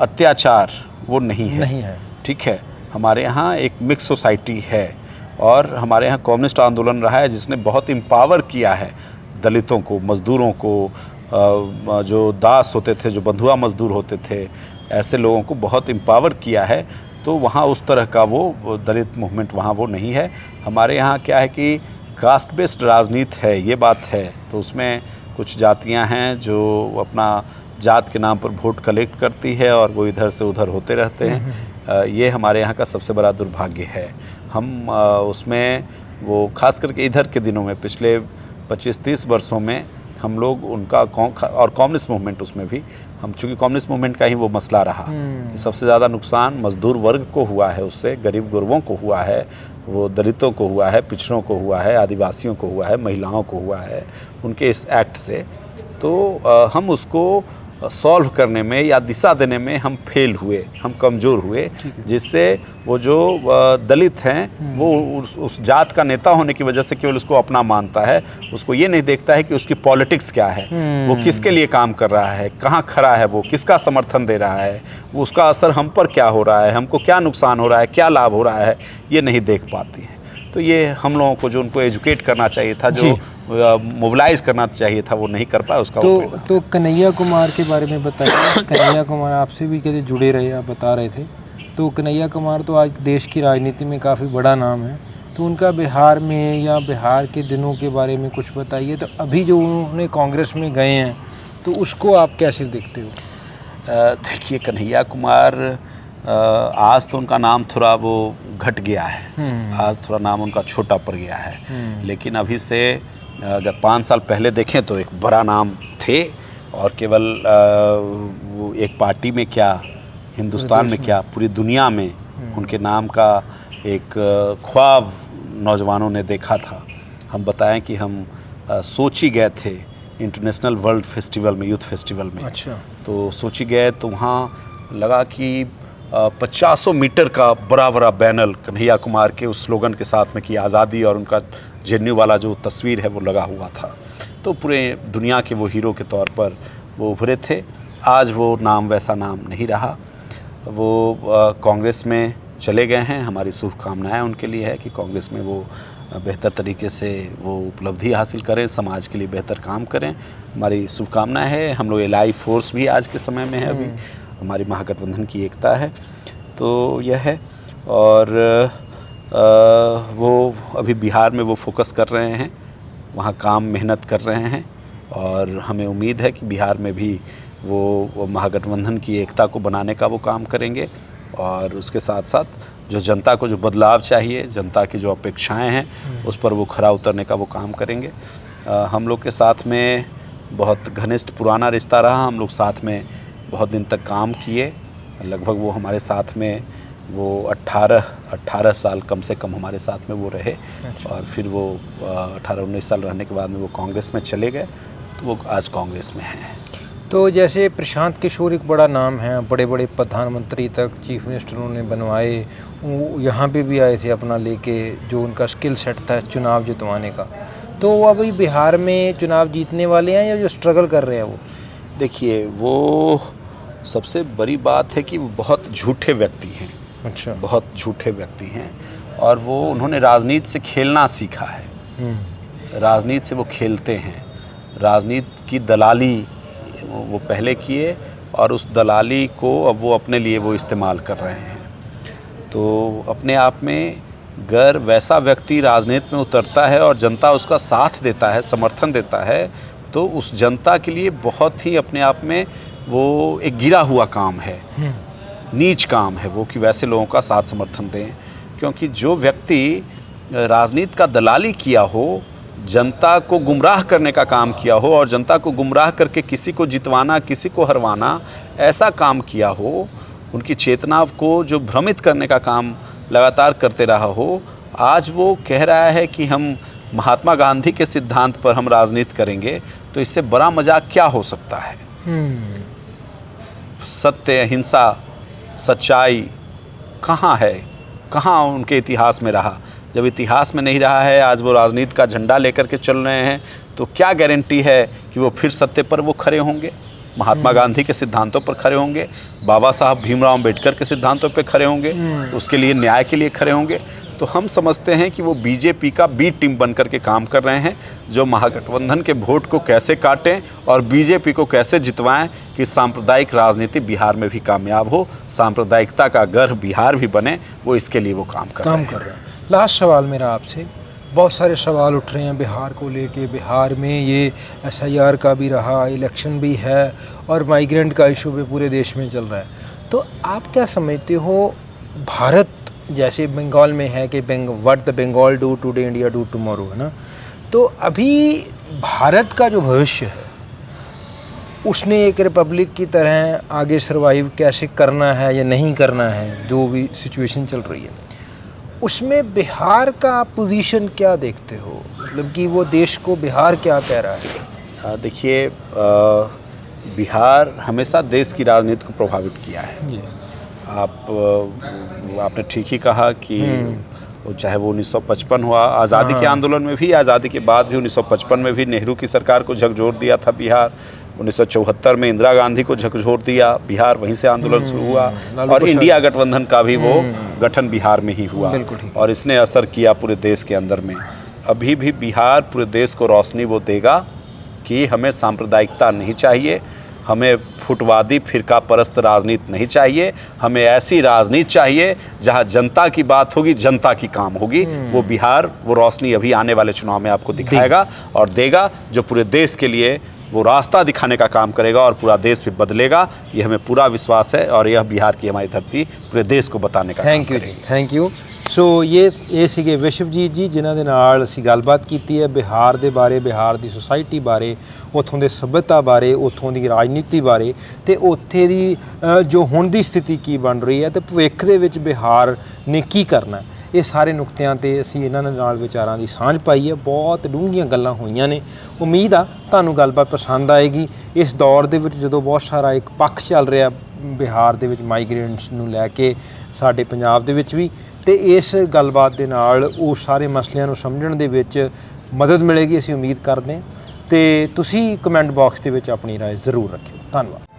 अत्याचार वो नहीं है। ठीक है, हमारे यहाँ एक मिक्स सोसाइटी है और हमारे यहाँ कम्युनिस्ट आंदोलन रहा है जिसने बहुत एम्पावर किया है दलितों को, मज़दूरों को, जो दास होते थे, जो बंधुआ मज़दूर होते थे, ऐसे लोगों को बहुत एम्पावर किया है। तो वहाँ उस तरह का वो दलित मूवमेंट वहाँ वो नहीं है। हमारे यहाँ क्या है कि कास्ट बेस्ड राजनीति है, ये बात है। तो उसमें कुछ जातियाँ हैं जो अपना जात के नाम पर वोट कलेक्ट करती है और वो इधर से उधर होते रहते हैं। ये हमारे यहाँ का सबसे बड़ा दुर्भाग्य है। हम उसमें वो खास करके इधर के दिनों में पिछले 25-30 वर्षों में हम लोग उनका और कम्युनिस्ट मूवमेंट, उसमें भी हम, चूँकि कम्युनिस्ट मूवमेंट का ही वो मसला रहा कि सबसे ज़्यादा नुकसान मज़दूर वर्ग को हुआ है, उससे गरीब गुरबों को हुआ है, वो दलितों को हुआ है, पिछड़ों को हुआ है, आदिवासियों को हुआ है, महिलाओं को हुआ है उनके इस एक्ट से। तो हम उसको सॉल्व करने में या दिशा देने में हम फेल हुए, हम कमज़ोर हुए, जिससे वो जो दलित हैं वो उस जात का नेता होने की वजह से केवल उसको अपना मानता है, उसको ये नहीं देखता है कि उसकी पॉलिटिक्स क्या है, वो किसके लिए काम कर रहा है, कहाँ खड़ा है, वो किसका समर्थन दे रहा है, वो उसका असर हम पर क्या हो रहा है, हमको क्या नुकसान हो रहा है, क्या लाभ हो रहा है, ये नहीं देख पाती हैं। तो ये हम लोगों को जो उनको एजुकेट करना चाहिए था, जो मोबिलाइज करना चाहिए था, वो नहीं कर पाया। उसका तो कन्हैया कुमार के बारे में बताइए। कन्हैया कुमार आपसे भी कभी जुड़े रहे, आप बता रहे थे। तो कन्हैया कुमार तो आज देश की राजनीति में काफ़ी बड़ा नाम है, तो उनका बिहार में या बिहार के दिनों के बारे में कुछ बताइए। तो अभी जो उन्होंने कांग्रेस में गए हैं, तो उसको आप कैसे देखते हो? देखिए, कन्हैया कुमार आज तो उनका नाम थोड़ा वो घट गया है, आज थोड़ा नाम उनका छोटा पड़ गया है, लेकिन अभी से अगर 5 साल पहले देखें तो एक बड़ा नाम थे, और केवल वो एक पार्टी में क्या, हिंदुस्तान में क्या, पूरी दुनिया में उनके नाम का एक ख्वाब नौजवानों ने देखा था। हम बताएं कि हम सोची गए थे इंटरनेशनल वर्ल्ड फेस्टिवल में, यूथ फेस्टिवल में। अच्छा। तो सोची गए तो वहाँ लगा कि 50 मीटर का बड़ा बड़ा बैनर कन्हैया कुमार के उस स्लोगन के साथ में कि आज़ादी, और उनका जेएनयू वाला जो तस्वीर है वो लगा हुआ था। तो पूरे दुनिया के वो हीरो के तौर पर वो उभरे थे। आज वो नाम वैसा नाम नहीं रहा, वो कांग्रेस में चले गए हैं। हमारी शुभकामनाएं उनके लिए है कि कांग्रेस में वो बेहतर तरीके से वो उपलब्धि हासिल करें, समाज के लिए बेहतर काम करें। हमारी शुभकामनाएं है। हम लोग एलआई फोर्स भी आज के समय में है, अभी हमारी महागठबंधन की एकता है, तो यह है। और वो अभी बिहार में वो फोकस कर रहे हैं, वहाँ काम मेहनत कर रहे हैं, और हमें उम्मीद है कि बिहार में भी वो महागठबंधन की एकता को बनाने का वो काम करेंगे। और उसके साथ साथ जो जनता को जो बदलाव चाहिए, जनता की जो अपेक्षाएं हैं, उस पर वो खरा उतरने का वो काम करेंगे। हम लोग के साथ में बहुत घनिष्ठ पुराना रिश्ता रहा, हम लोग साथ में बहुत दिन तक काम किए। लगभग वो हमारे साथ में वो 18 साल कम से कम हमारे साथ में वो रहे। अच्छा। और फिर वो 18-19 साल रहने के बाद में वो कांग्रेस में चले गए, तो वो आज कांग्रेस में हैं। तो जैसे प्रशांत किशोर एक बड़ा नाम है, बड़े बड़े प्रधानमंत्री तक, चीफ मिनिस्टर उन्होंने बनवाए, वो यहाँ पे भी आए थे अपना लेके, जो उनका स्किल सेट था चुनाव जितवाने का। तो वो अभी बिहार में चुनाव जीतने वाले हैं या जो स्ट्रगल कर रहे हैं वो? देखिए, वो सबसे बड़ी बात है कि वो बहुत झूठे व्यक्ति हैं। अच्छा। बहुत झूठे व्यक्ति हैं, और वो उन्होंने राजनीति से खेलना सीखा है। राजनीति से वो खेलते हैं, राजनीति की दलाली वो पहले किए, और उस दलाली को अब वो अपने लिए वो इस्तेमाल कर रहे हैं। तो अपने आप में अगर वैसा व्यक्ति राजनीति में उतरता है और जनता उसका साथ देता है, समर्थन देता है, तो उस जनता के लिए बहुत ही अपने आप में वो एक गिरा हुआ काम है, नीच काम है वो, कि वैसे लोगों का साथ समर्थन दें। क्योंकि जो व्यक्ति राजनीति का दलाली किया हो, जनता को गुमराह करने का काम किया हो और जनता को गुमराह करके किसी को जितवाना, किसी को हरवाना, ऐसा काम किया हो, उनकी चेतना को जो भ्रमित करने का काम लगातार करते रहा हो, आज वो कह रहा है कि हम महात्मा गांधी के सिद्धांत पर हम राजनीति करेंगे, तो इससे बड़ा मजाक क्या हो सकता है। सत्य, अहिंसा, सच्चाई कहाँ है, कहाँ उनके इतिहास में रहा। जब इतिहास में नहीं रहा है, आज वो राजनीति का झंडा लेकर के चल रहे हैं, तो क्या गारंटी है कि वो फिर सत्य पर वो खड़े होंगे, महात्मा गांधी के सिद्धांतों पर खड़े होंगे, बाबा साहब भीमराव अम्बेडकर के सिद्धांतों पर खड़े होंगे, उसके लिए न्याय के लिए खड़े होंगे। तो हम समझते हैं कि वो बीजेपी का बी टीम बनकर के काम कर रहे हैं, जो महागठबंधन के वोट को कैसे काटें और बीजेपी को कैसे जितवाएं कि सांप्रदायिक राजनीति बिहार में भी कामयाब हो, सांप्रदायिकता का गर्व बिहार भी बने, वो इसके लिए वो काम कर रहे हैं। लास्ट सवाल मेरा आपसे, बहुत सारे सवाल उठ रहे हैं बिहार को लेके। बिहार में ये SIR का भी रहा, इलेक्शन भी है और माइग्रेंट का इशू भी पूरे देश में चल रहा है। तो आप क्या समझते हो, भारत जैसे बंगाल में है कि what the Bengal do today India do tomorrow, है ना, तो अभी भारत का जो भविष्य है उसने एक रिपब्लिक की तरह आगे सर्वाइव कैसे करना है या नहीं करना है, जो भी सिचुएशन चल रही है, उसमें बिहार का पोजीशन क्या देखते हो? मतलब कि वो देश को बिहार क्या कह रहा है? देखिए, बिहार हमेशा देश की राजनीति को प्रभावित किया है। आपने ठीक ही कहा कि चाहे वो 1955 हुआ, आज़ादी के आंदोलन में भी, आज़ादी के बाद भी 1955 में भी नेहरू की सरकार को झकझोर दिया था बिहार, 1974 में इंदिरा गांधी को झकझोर दिया बिहार, वहीं से आंदोलन शुरू हुआ, और इंडिया गठबंधन का भी वो गठन बिहार में ही हुआ, और इसने असर किया पूरे देश के अंदर में। अभी भी बिहार पूरे देश को रोशनी वो देगा कि हमें सांप्रदायिकता नहीं चाहिए, हमें फुटवादी फिरका परस्त राजनीति नहीं चाहिए, हमें ऐसी राजनीति चाहिए जहां जनता की बात होगी, जनता की काम होगी। वो बिहार वो रोशनी अभी आने वाले चुनाव में आपको दिखाएगा और देगा, जो पूरे देश के लिए वो रास्ता दिखाने का काम करेगा और पूरा देश भी बदलेगा। ये हमें पूरा विश्वास है और यह बिहार की हमारी धरती पूरे देश को बताने का काम करेगी। Thank you. सो ये ਸੀਗੇ ਵਿਸ਼ਵਜੀਤ ਜੀ, ਜਿਨ੍ਹਾਂ ਦੇ ਨਾਲ ਅਸੀਂ ਗੱਲਬਾਤ ਕੀਤੀ ਹੈ ਬਿਹਾਰ ਦੇ ਬਾਰੇ, ਬਿਹਾਰ ਦੀ ਸੁਸਾਇਟੀ ਬਾਰੇ, ਉੱਥੋਂ ਦੇ ਸੱਭਿਅਤਾ ਬਾਰੇ, ਉੱਥੋਂ ਦੀ ਰਾਜਨੀਤੀ ਬਾਰੇ, ਤੇ ਉੱਥੇ ਦੀ ਜੋ ਹੁਣ ਦੀ ਸਥਿਤੀ ਕੀ ਬਣ ਰਹੀ ਹੈ ਤੇ ਭਵਿੱਖ ਦੇ ਵਿੱਚ ਬਿਹਾਰ ਨੇ ਕੀ ਕਰਨਾ। ਇਹ ਸਾਰੇ ਨੁਕਤਿਆਂ ਤੇ ਅਸੀਂ ਇਹਨਾਂ ਨਾਲ ਵਿਚਾਰਾਂ ਦੀ ਸਾਂਝ ਪਾਈ ਹੈ। ਬਹੁਤ ਡੂੰਘੀਆਂ ਗੱਲਾਂ ਹੋਈਆਂ ਨੇ। ਉਮੀਦ ਆ ਤੁਹਾਨੂੰ ਗੱਲਬਾਤ ਪਸੰਦ ਆਏਗੀ। ਇਸ ਦੌਰ ਦੇ ਵਿੱਚ ਜਦੋਂ ਬਹੁਤ ਸਾਰਾ ਇੱਕ ਪੱਖ ਚੱਲ ਰਿਹਾ ਬਿਹਾਰ ਦੇ ਵਿੱਚ ਮਾਈਗ੍ਰੇਂਟਸ ਨੂੰ ਲੈ ਕੇ, ਸਾਡੇ ਪੰਜਾਬ ਦੇ ਵਿੱਚ ਵੀ, ਤੇ ਇਸ ਗੱਲਬਾਤ ਦੇ ਨਾਲ ਉਹ ਸਾਰੇ ਮਸਲਿਆਂ ਨੂੰ ਸਮਝਣ ਦੇ ਵਿੱਚ ਮਦਦ ਮਿਲੇਗੀ, ਅਸੀਂ ਉਮੀਦ ਕਰਦੇ ਹਾਂ। ਤੇ ਤੁਸੀਂ ਕਮੈਂਟ ਬਾਕਸ ਦੇ ਵਿੱਚ ਆਪਣੀ ਰਾਏ ਜ਼ਰੂਰ ਰੱਖਿਓ। ਧੰਨਵਾਦ।